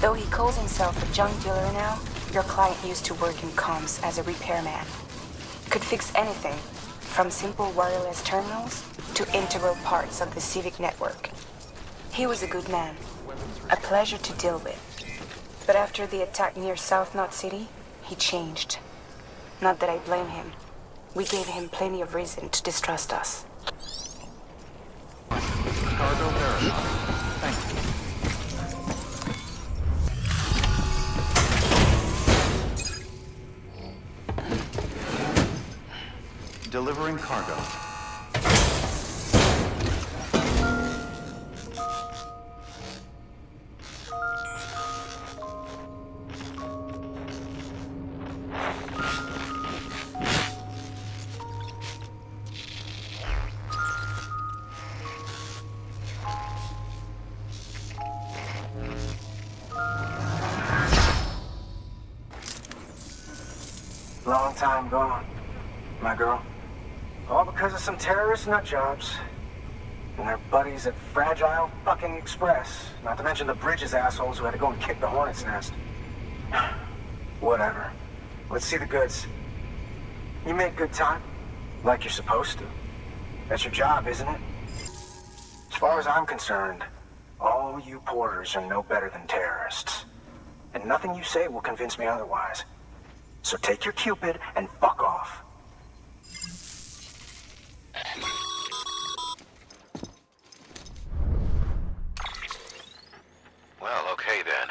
Though he calls himself a junk dealer now, your client used to work in comms as a repairman. Could fix anything, from simple wireless terminals to integral parts of the civic network. He was a good man, a pleasure to deal with. But after the attack near South Knot City, he changed. Not that I blame him. We gave him plenty of reason to distrust us. Cargo verified. Thank you. Delivering cargo. Long time gone, my girl. All because of some terrorist nutjobs. And their buddies at Fragile fucking Express. Not to mention the Bridges assholes who had to go and kick the hornet's nest. Whatever. Let's see the goods. You make good time. Like you're supposed to. That's your job, isn't it? As far as I'm concerned, all you porters are no better than terrorists. And nothing you say will convince me otherwise. So take your Cupid and fuck off. Well, okay then.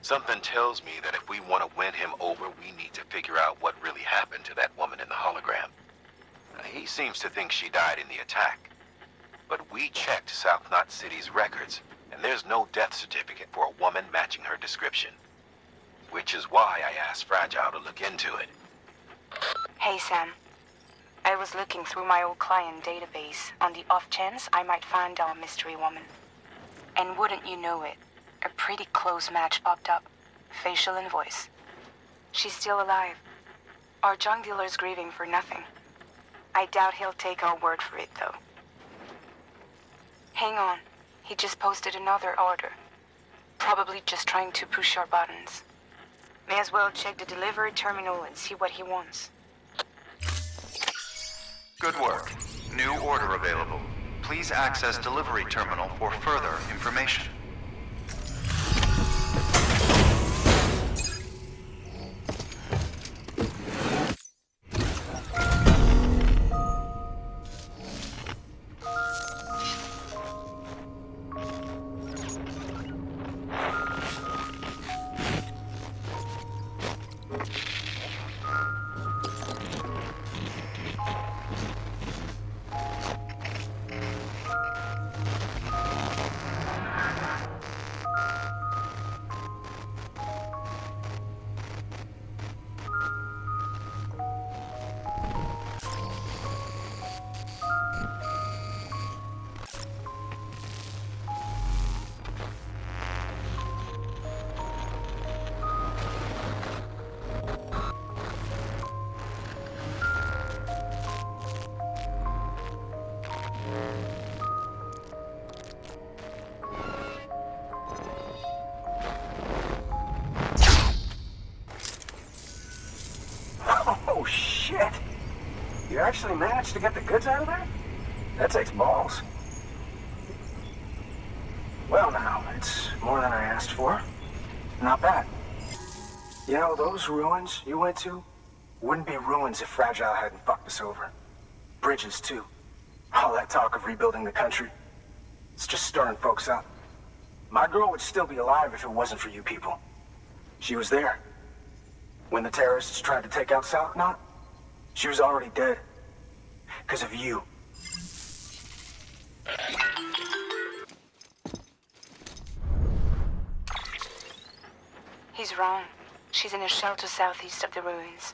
Something tells me that if we want to win him over, we need to figure out what really happened to that woman in the hologram. He seems to think she died in the attack. But we checked South Knot City's records, and there's no death certificate for a woman matching her description. Which is why I asked Fragile to look into it. Hey, Sam. I was looking through my old client database on the off chance I might find our mystery woman. And wouldn't you know it, a pretty close match popped up. Facial and voice. She's still alive. Our junk dealer's grieving for nothing. I doubt he'll take our word for it, though. Hang on. He just posted another order. Probably just trying to push our buttons. May as well check the delivery terminal and see what he wants. Good work. New order available. Please access delivery terminal for further information. actually managed to get the goods out of there? That takes balls. Well now, it's more than I asked for. Not bad. You know, those ruins you went to wouldn't be ruins if Fragile hadn't fucked us over. Bridges, too. All that talk of rebuilding the country. It's just stirring folks up. My girl would still be alive if it wasn't for you people. She was there. When the terrorists tried to take out South Knot, she was already dead. Because of you. He's wrong. She's in a shelter southeast of the ruins.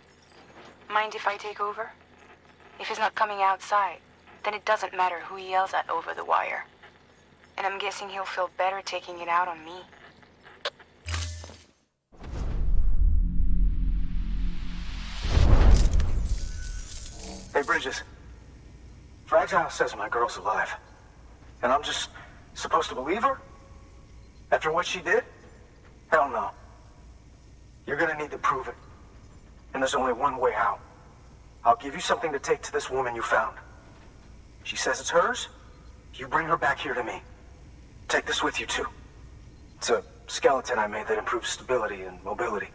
Mind if I take over? If he's not coming outside, then it doesn't matter who he yells at over the wire. And I'm guessing he'll feel better taking it out on me. Hey, Bridges. Fragile says my girl's alive. And I'm just supposed to believe her? After what she did? Hell no. You're gonna need to prove it. And there's only one way out. I'll give you something to take to this woman you found. She says it's hers. You bring her back here to me. Take this with you, too. It's a skeleton I made that improves stability and mobility.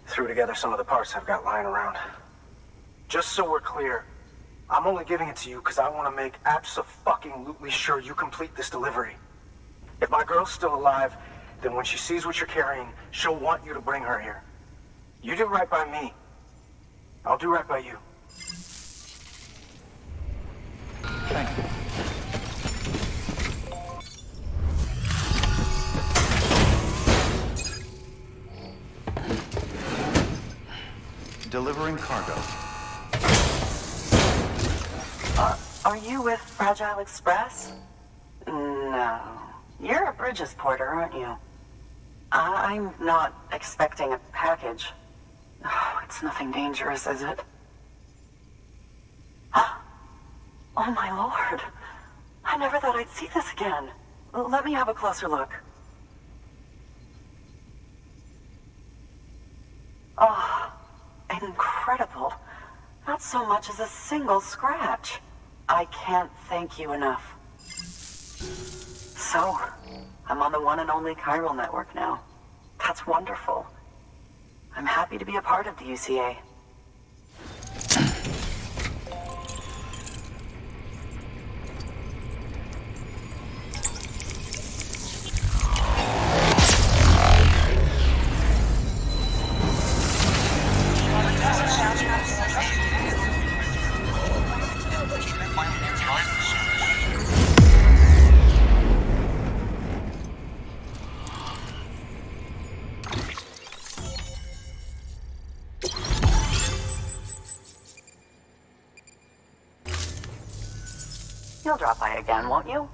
Threw together some of the parts I've got lying around. Just so we're clear, I'm only giving it to you because I want to make abso-fucking-lutely sure you complete this delivery. If my girl's still alive, then when she sees what you're carrying, she'll want you to bring her here. You do right by me. I'll do right by you. Thank you. Delivering cargo. Are you with Fragile Express? No. You're a Bridges porter, aren't you? I'm not expecting a package. Oh, it's nothing dangerous, is it? Oh my lord. I never thought I'd see this again. Let me have a closer look. Oh, incredible. Not so much as a single scratch. I can't thank you enough. So, I'm on the one and only chiral network now. That's wonderful. I'm happy to be a part of the UCA. You'll drop by again, won't you?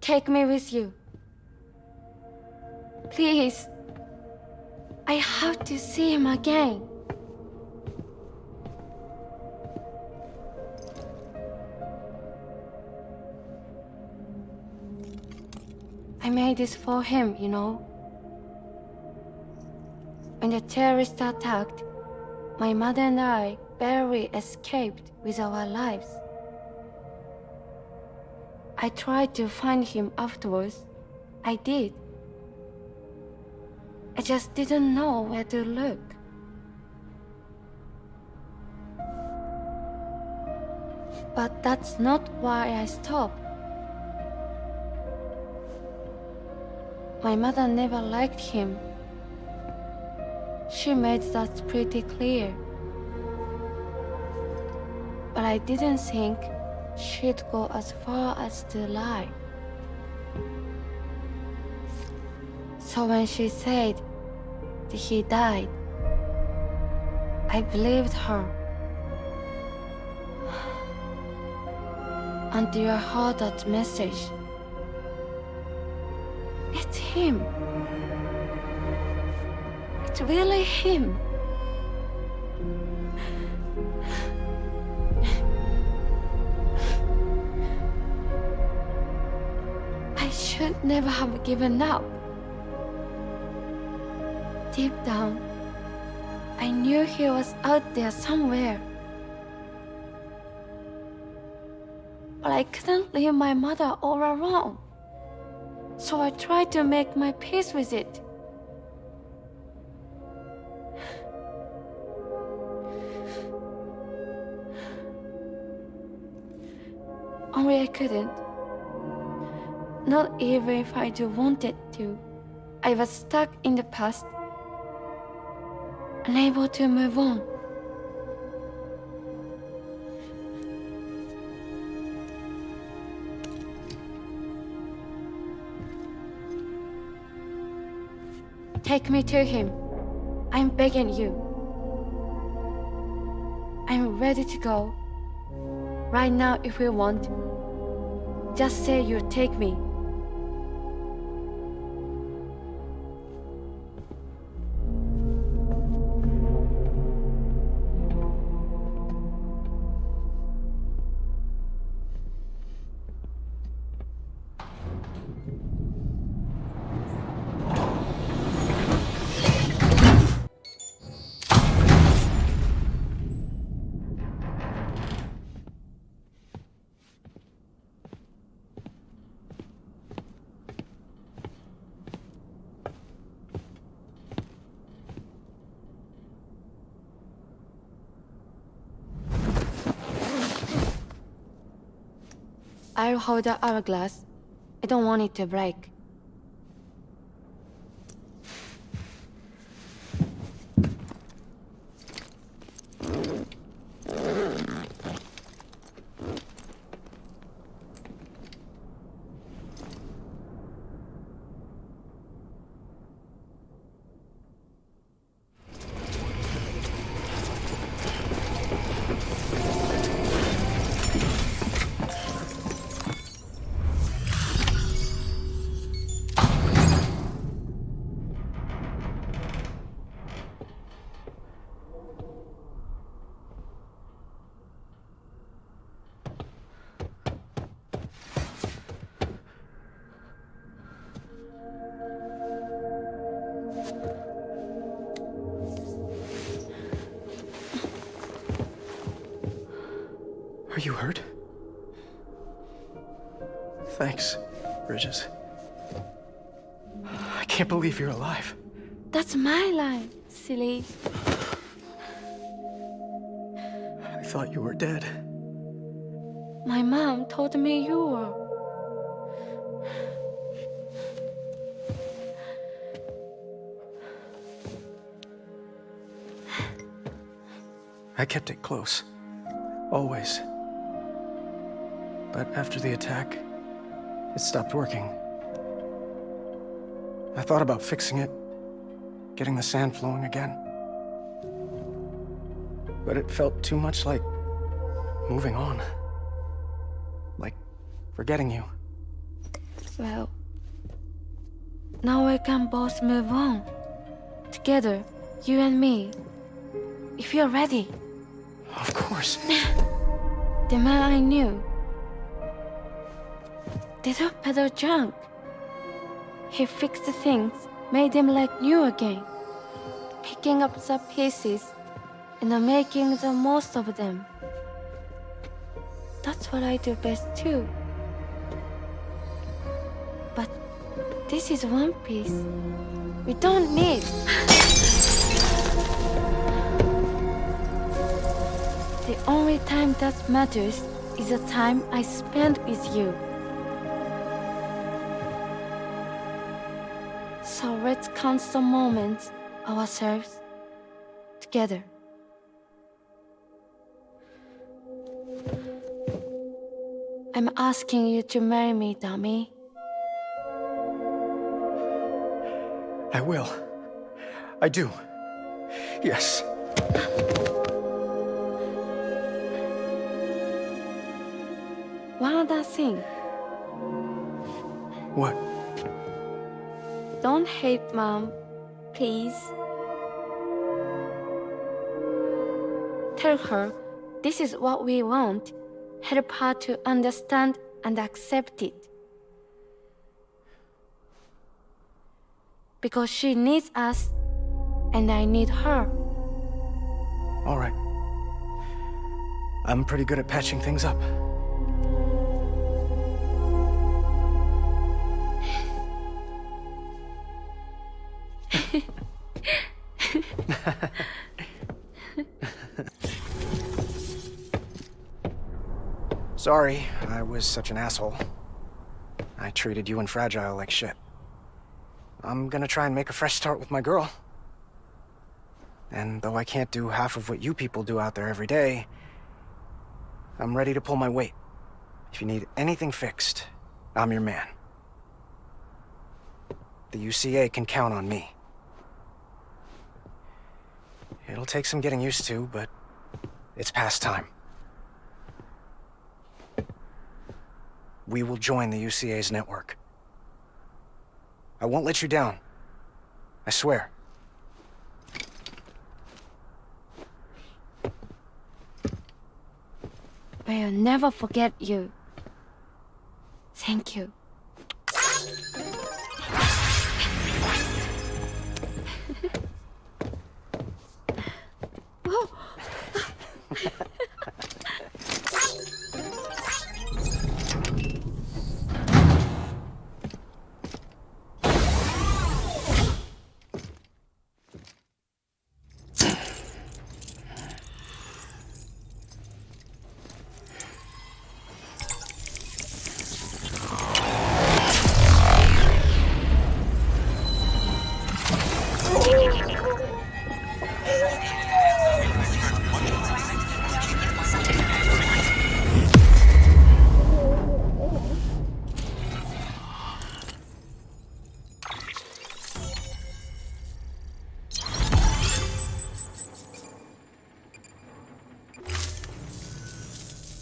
Take me with you. Please. I have to see him again. I made this for him, you know. When the terrorists attacked, my mother and I barely escaped with our lives. I tried to find him afterwards. I did. I just didn't know where to look. But that's not why I stopped. My mother never liked him. She made that pretty clear. But I didn't think she'd go as far as to lie. So when she said that he died, I believed her. Until I heard that message. It's him. It's really him. should never have given up. Deep down, I knew he was out there somewhere. But I couldn't leave my mother all alone. So I tried to make my peace with it. Only I couldn't. Not even if I do wanted to. I was stuck in the past, unable to move on. Take me to him. I'm begging you. I'm ready to go. Right now if you want. Just say you'll take me. I'll hold the hourglass. I don't want it to break. Are you hurt? Thanks, Bridges. I can't believe you're alive. That's my line, silly. I thought you were dead. My mom told me you were. I kept it close. Always. But after the attack, it stopped working. I thought about fixing it, getting the sand flowing again. But it felt too much like moving on. Like forgetting you. Well, now we can both move on. Together, you and me. If you're ready. Of course. The man I knew. Didn't peddle junk. He fixed the things, made them like new again. Picking up the pieces and making the most of them. That's what I do best too. But this is one piece. We don't need. The only time that matters is the time I spend with you. So let's count the moments ourselves together. I'm asking you to marry me, dummy. I will. I do. Yes. One other thing. What? Don't hate Mom, please. Tell her this is what we want. Help her to understand and accept it. because she needs us, and I need her. All right. I'm pretty good at patching things up. Sorry, I was such an asshole. I treated you and Fragile like shit. I'm gonna try and make a fresh start with my girl. And though I can't do half of what you people do out there every day, I'm ready to pull my weight. If you need anything fixed, I'm your man. The UCA can count on me. It'll take some getting used to, but it's past time. We will join the UCA's network. I won't let you down. I swear. We'll never forget you. Thank you.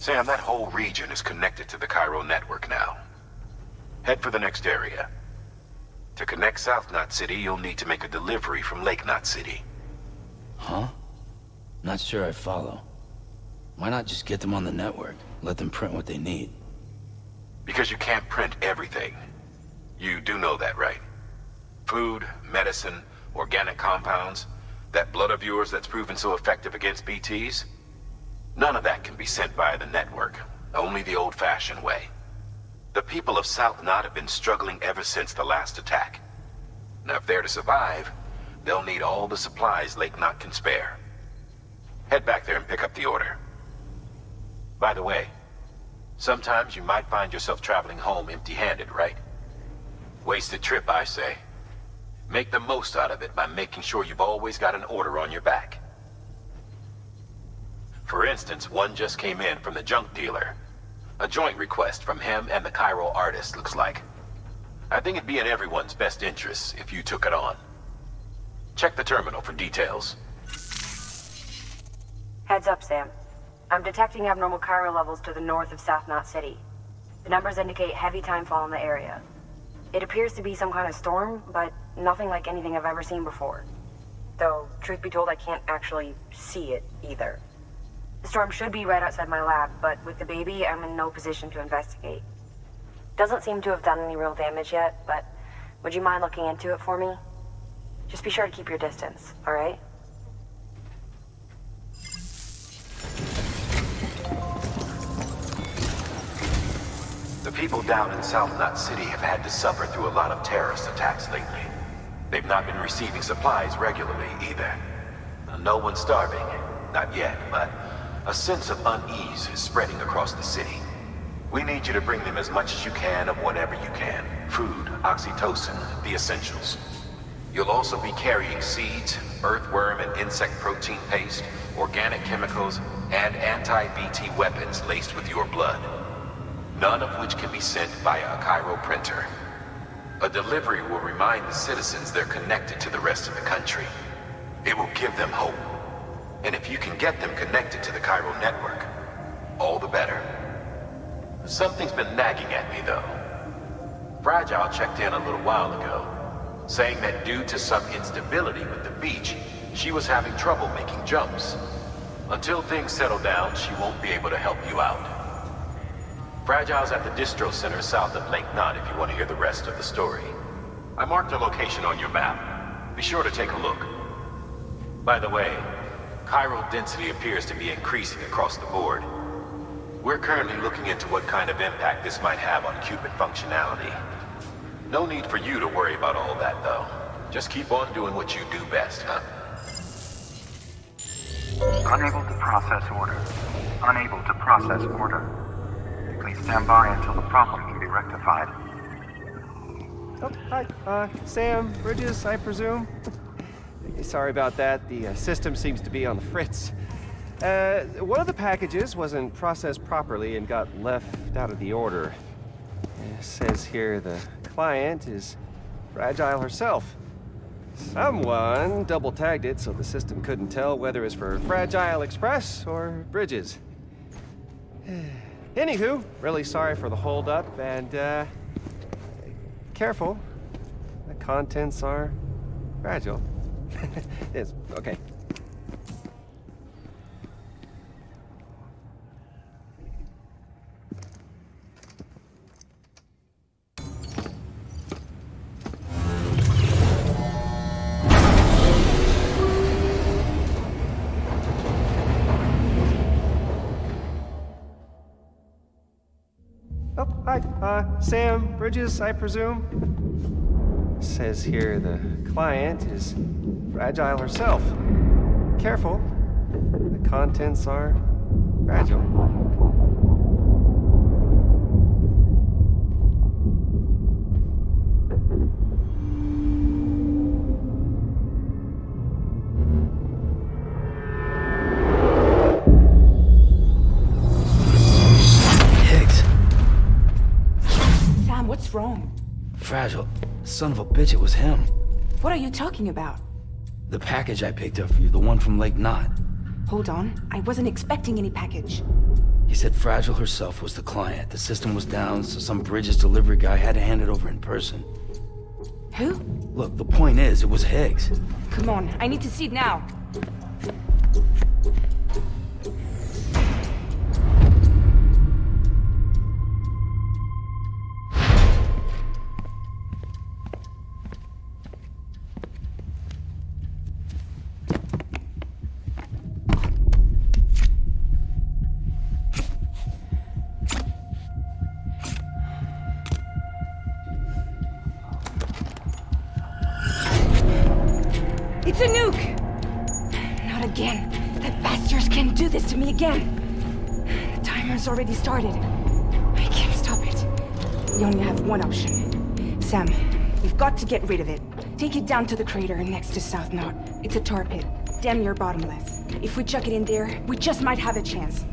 Sam, that whole region is connected to the Cairo network now. Head for the next area. To connect South Knot City, you'll need to make a delivery from Lake Knot City. Huh? Not sure I follow. Why not just get them on the network? Let them print what they need. Because you can't print everything. You do know that, right? Food, medicine, organic compounds, that blood of yours that's proven so effective against BTs? None of that can be sent via the network. Only the old-fashioned way. The people of South Knot have been struggling ever since the last attack. Now, if they're to survive, they'll need all the supplies Lake Knot can spare. Head back there and pick up the order. By the way, sometimes you might find yourself traveling home empty-handed, right? Wasted trip, I say. Make the most out of it by making sure you've always got an order on your back. For instance, one just came in from the junk dealer. A joint request from him and the Cairo artist, looks like. I think it'd be in everyone's best interest if you took it on. Check the terminal for details. Heads up, Sam. I'm detecting abnormal Cairo levels to the north of South Knot City. The numbers indicate heavy timefall in the area. It appears to be some kind of storm, but nothing like anything I've ever seen before. Though, truth be told, I can't actually see it either. The storm should be right outside my lab, but with the baby, I'm in no position to investigate. Doesn't seem to have done any real damage yet, but would you mind looking into it for me? Just be sure to keep your distance, alright? The people down in South Knot City have had to suffer through a lot of terrorist attacks lately. They've not been receiving supplies regularly either. No one's starving, not yet, but a sense of unease is spreading across the city. We need you to bring them as much as you can of whatever you can. Food, oxytocin, the essentials. You'll also be carrying seeds, earthworm and insect protein paste, organic chemicals, and anti-BT weapons laced with your blood. None of which can be sent via a Cairo printer. A delivery will remind the citizens they're connected to the rest of the country. It will give them hope. And if you can get them connected to the Cairo network, all the better. Something's been nagging at me, though. Fragile checked in a little while ago, saying that due to some instability with the beach, she was having trouble making jumps. Until things settle down, she won't be able to help you out. Fragile's at the distro center south of Lake Knot if you want to hear the rest of the story. I marked a location on your map. Be sure to take a look. By the way, chiral density appears to be increasing across the board. We're currently looking into what kind of impact this might have on qubit functionality. No need for you to worry about all that, though. Just keep on doing what you do best, huh? Unable to process order. Unable to process order. Please stand by until the problem can be rectified. Oh, hi. Sam, Bridges, I presume? Sorry about that. The system seems to be on the fritz. One of the packages wasn't processed properly and got left out of the order. It says here the client is Fragile herself. Someone double-tagged it so the system couldn't tell whether it's for Fragile Express or Bridges. Anywho, really sorry for the holdup, and, careful. The contents are fragile. Yes, okay. Oh, hi. Sam, Bridges, I presume? Says here the client is Fragile herself. Careful. The contents are fragile. What's wrong? Fragile. Son of a bitch, it was him. What are you talking about? The package I picked up for you, the one from Lake Knot. Hold on. I wasn't expecting any package. He said Fragile herself was the client. The system was down, so some Bridges delivery guy had to hand it over in person. Who? Look, the point is, it was Higgs. Come on, I need to see it now. It's a nuke! Not again. The bastards can't do this to me again. The timer's already started. I can't stop it. We only have one option. Sam, we've got to get rid of it. Take it down to the crater next to South Knot. It's a tar pit. Damn near bottomless. If we chuck it in there, we just might have a chance.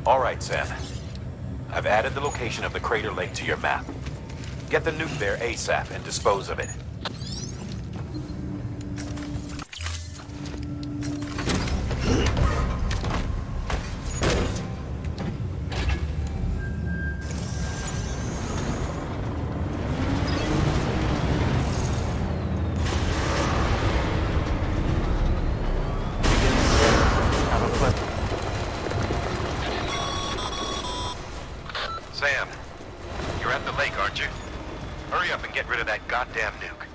All right, Sam. I've added the location of the crater lake to your map. Get the nuke there ASAP and dispose of it. Sam, you're at the lake, aren't you? Hurry up and get rid of that goddamn nuke.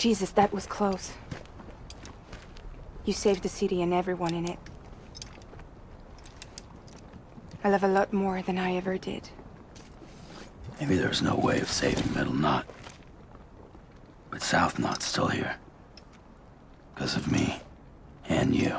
Jesus, that was close. You saved the city and everyone in it. I love a lot more than I ever did. Maybe there's no way of saving Middle Knot. But South Knot's still here. Because of me. And you.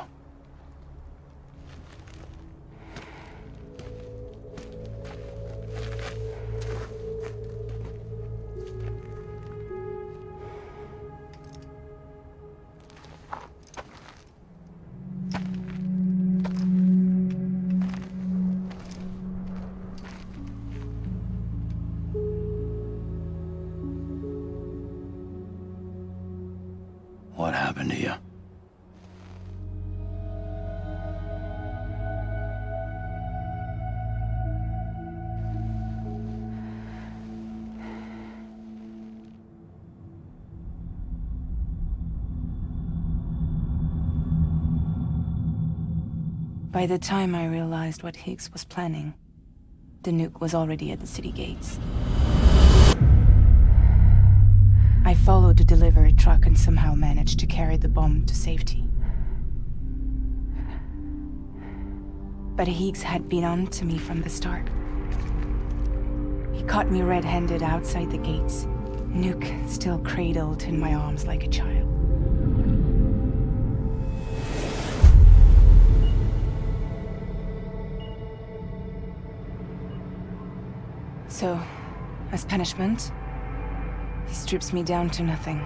What happened to you? By the time I realized what Higgs was planning, the nuke was already at the city gates. I followed the delivery truck and somehow managed to carry the bomb to safety. But Higgs had been on to me from the start. He caught me red-handed outside the gates, nuke still cradled in my arms like a child. So, as punishment, he strips me down to nothing.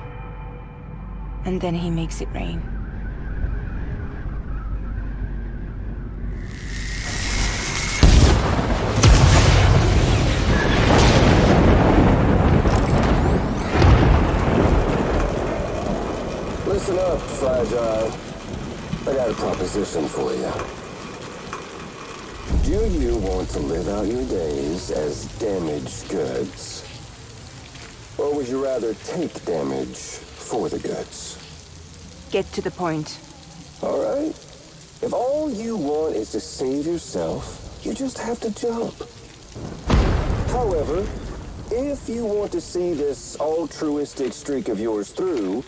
And then he makes it rain. Listen up, Fragile. I got a proposition for you. Do you want to live out your days as damaged goods? Or would you rather take damage for the goods? Get to the point. All right. If all you want is to save yourself, you just have to jump. However, if you want to see this altruistic streak of yours through,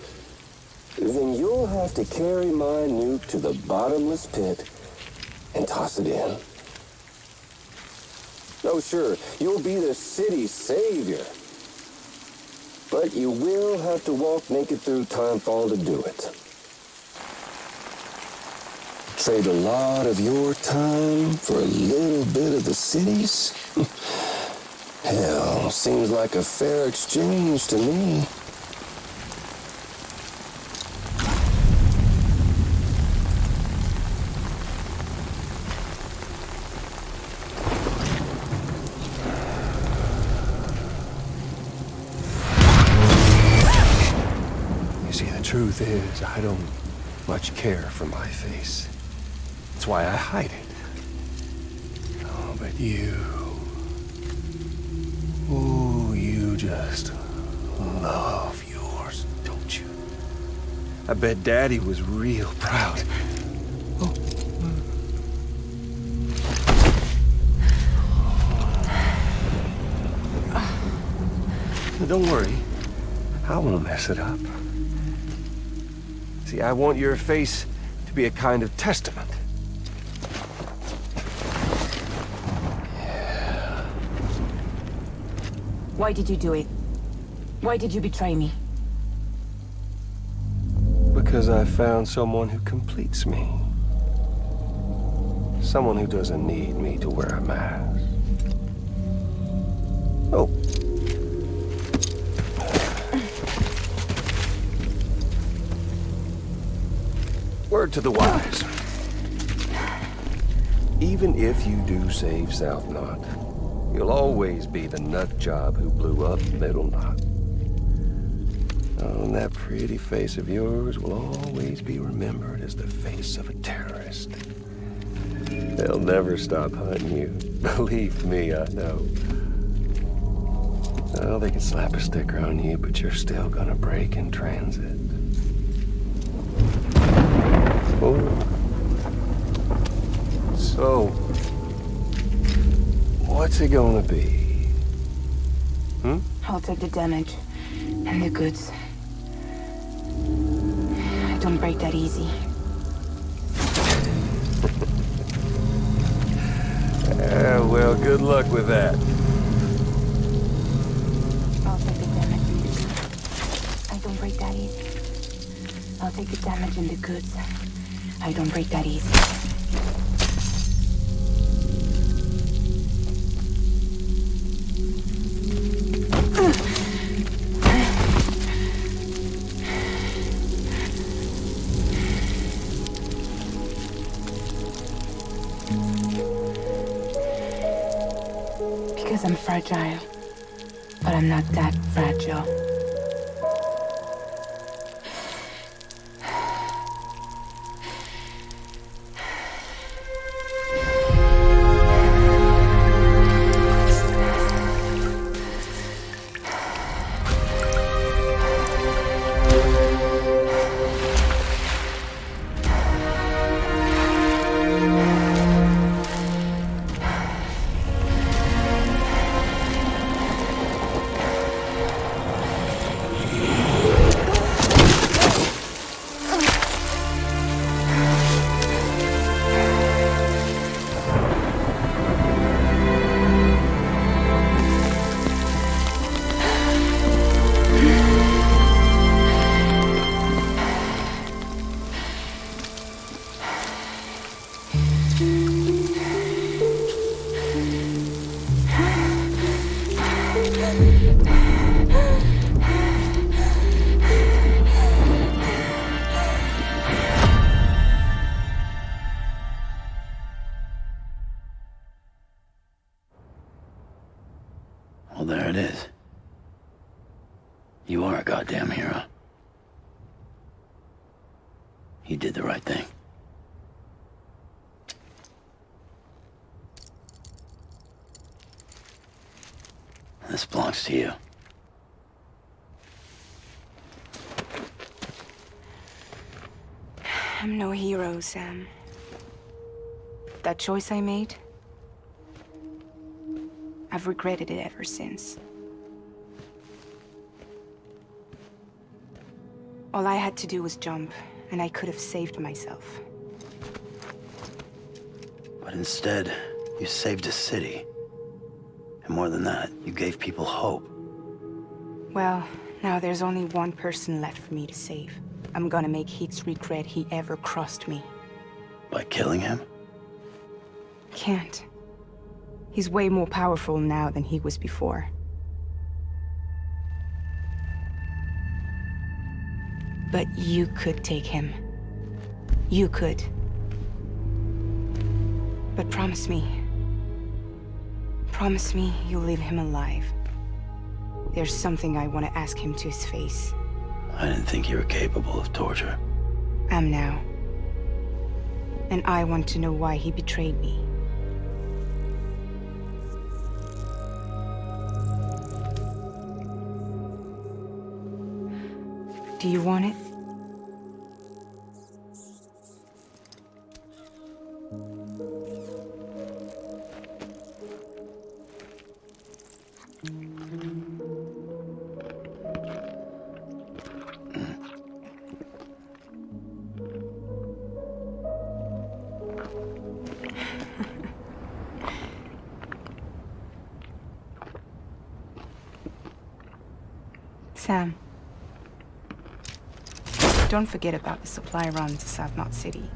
then you'll have to carry my nuke to the bottomless pit and toss it in. Oh, sure, you'll be the city's savior. But you will have to walk naked through Timefall to do it. Trade a lot of your time for a little bit of the city's? Hell, seems like a fair exchange to me. Truth is, I don't much care for my face. That's why I hide it. Oh, but you... Ooh, you just love yours, don't you? I bet Daddy was real proud. Oh. Don't worry. I won't mess it up. See, I want your face to be a kind of testament. Yeah. Why did you do it? Why did you betray me? Because I found someone who completes me. Someone who doesn't need me to wear a mask. Oh. Word to the wise. Even if you do save South Knot, you'll always be the nut job who blew up Middle Knot. Oh, and that pretty face of yours will always be remembered as the face of a terrorist. They'll never stop hunting you. Believe me, I know. Oh, they can slap a sticker on you, but you're still gonna break in transit. Oh. So, what's it gonna be? I'll take the damage and the goods. don't break that easy. Well, good luck with that. I'll take the damage. I don't break that easy. I'll take the damage and the goods. I don't break that easy. Because I'm fragile. But I'm not that fragile. Well, there it is. You are a goddamn hero. You did the right thing. This belongs to you. I'm no hero, Sam. That choice I made, I've regretted it ever since. All I had to do was jump, and I could have saved myself. But instead, you saved a city. And more than that, you gave people hope. Well, now there's only one person left for me to save. I'm gonna make Heath's regret he ever crossed me. By killing him? Can't. He's way more powerful now than he was before. But you could take him. You could. But promise me. Promise me you'll leave him alive. There's something I want to ask him to his face. I didn't think you were capable of torture. Am now. And I want to know why he betrayed me. Do you want it? Sam. Don't forget about the supply run to South Knot City.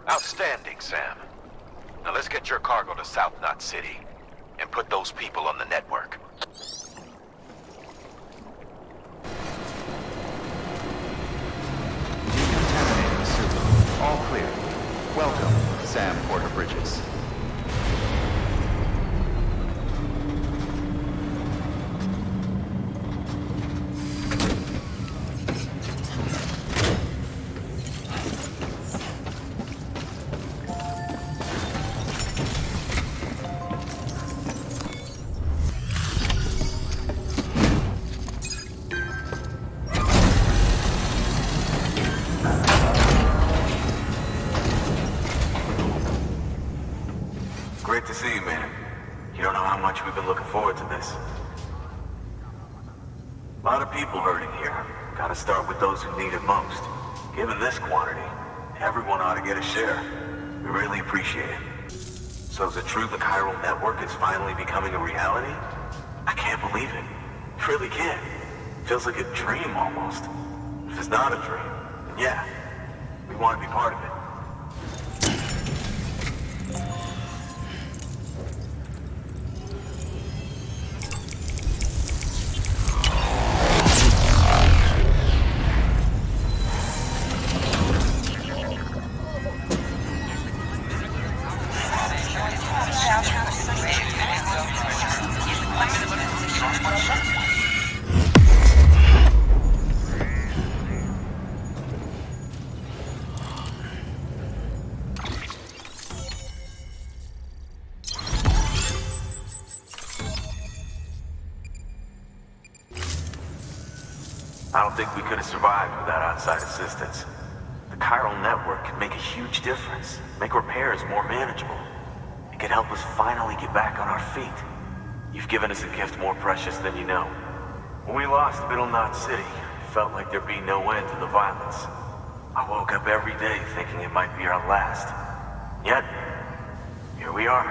Outstanding, Sam. Now let's get your cargo to South Knot City and put those people on the network. Decontaminating Subu. All clear. Welcome, Sam Porter Bridges. know how much we've been looking forward to this. A lot of people hurting here. Gotta start with those who need it most. Given this quantity, everyone ought to get a share. We really appreciate it. So is it true the chiral network is finally becoming a reality? I can't believe it. Really can't. Feels like a dream almost. If it's not a dream, then yeah, we want to be part of it. I don't think we could have survived without outside assistance. The chiral network could make a huge difference, make repairs more manageable. It could help us finally get back on our feet. You've given us a gift more precious than you know. When we lost Middle Knot City, it felt like there'd be no end to the violence. I woke up every day thinking it might be our last. Yet, here we are.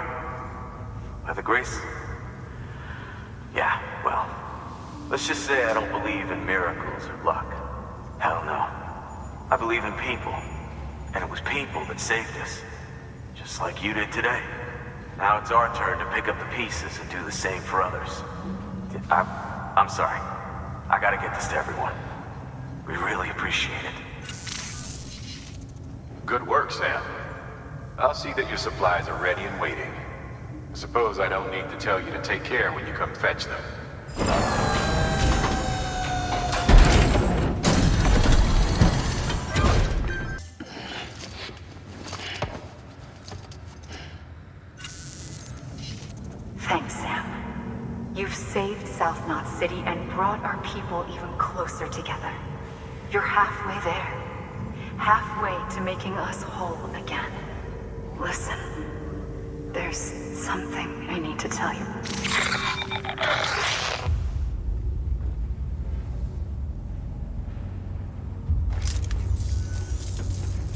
By the grace... Yeah, well... Let's just say I don't believe in miracles or luck. Hell no. I believe in people. And it was people that saved us. Just like you did today. Now it's our turn to pick up the pieces and do the same for others. I'm sorry. I gotta get this to everyone. We really appreciate it. Good work, Sam. I'll see that your supplies are ready and waiting. I suppose I don't need to tell you to take care when you come fetch them. Thanks, Sam. You've saved South Knot City and brought our people even closer together. You're halfway there. Halfway to making us whole again. Listen, there's something I need to tell you.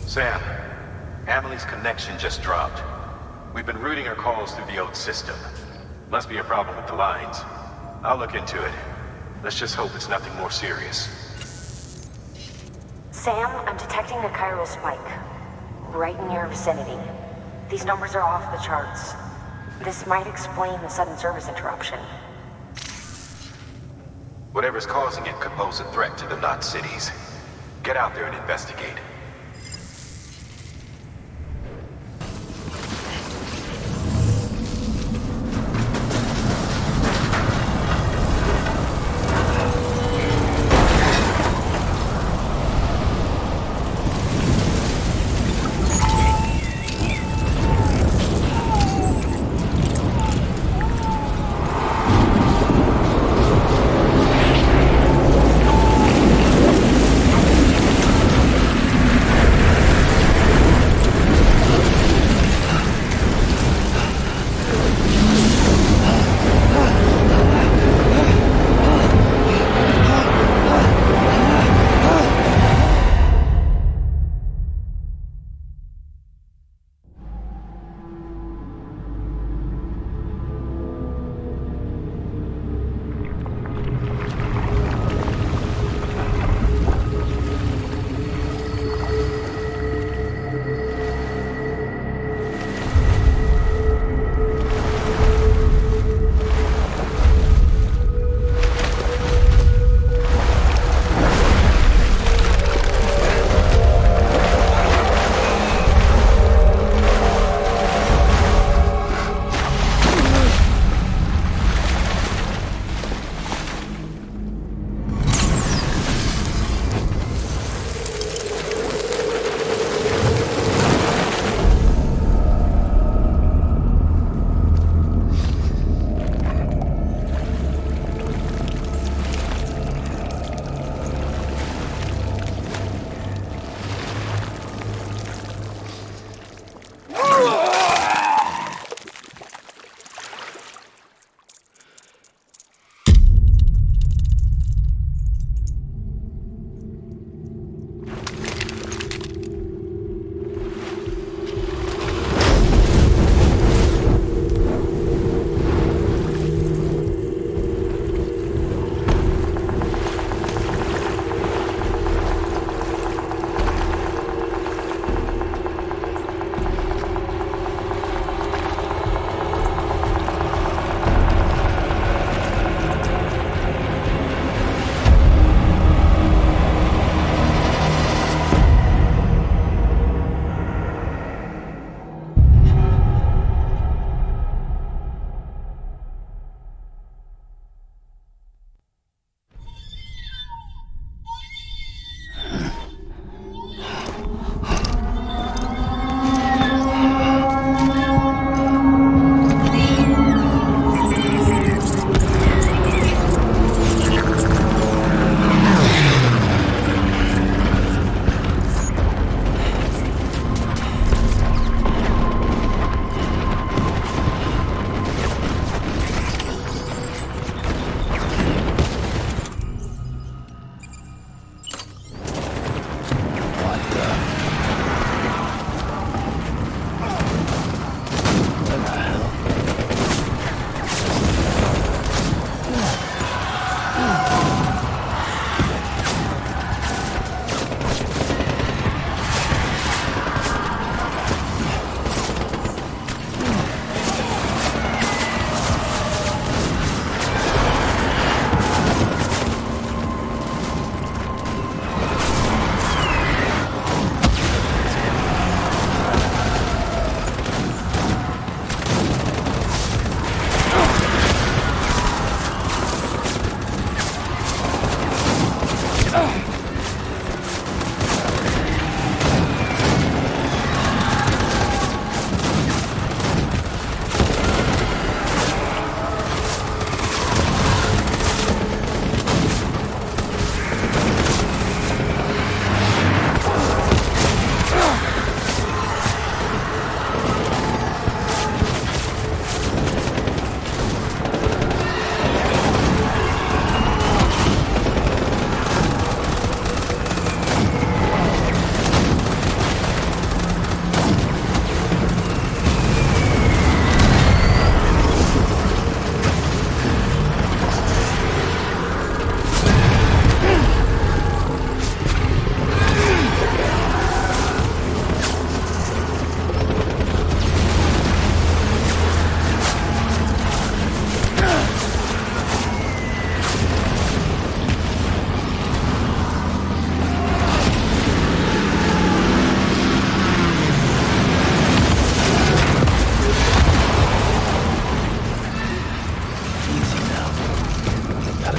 Sam, Amelie's connection just dropped. We've been routing her calls through the old system. Must be a problem with the lines. I'll look into it. Let's just hope it's nothing more serious. Sam, I'm detecting a chiral spike. Right in your vicinity. These numbers are off the charts. This might explain the sudden service interruption. Whatever's causing it could pose a threat to the Knot cities. Get out there and investigate.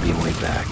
gotta be a way back.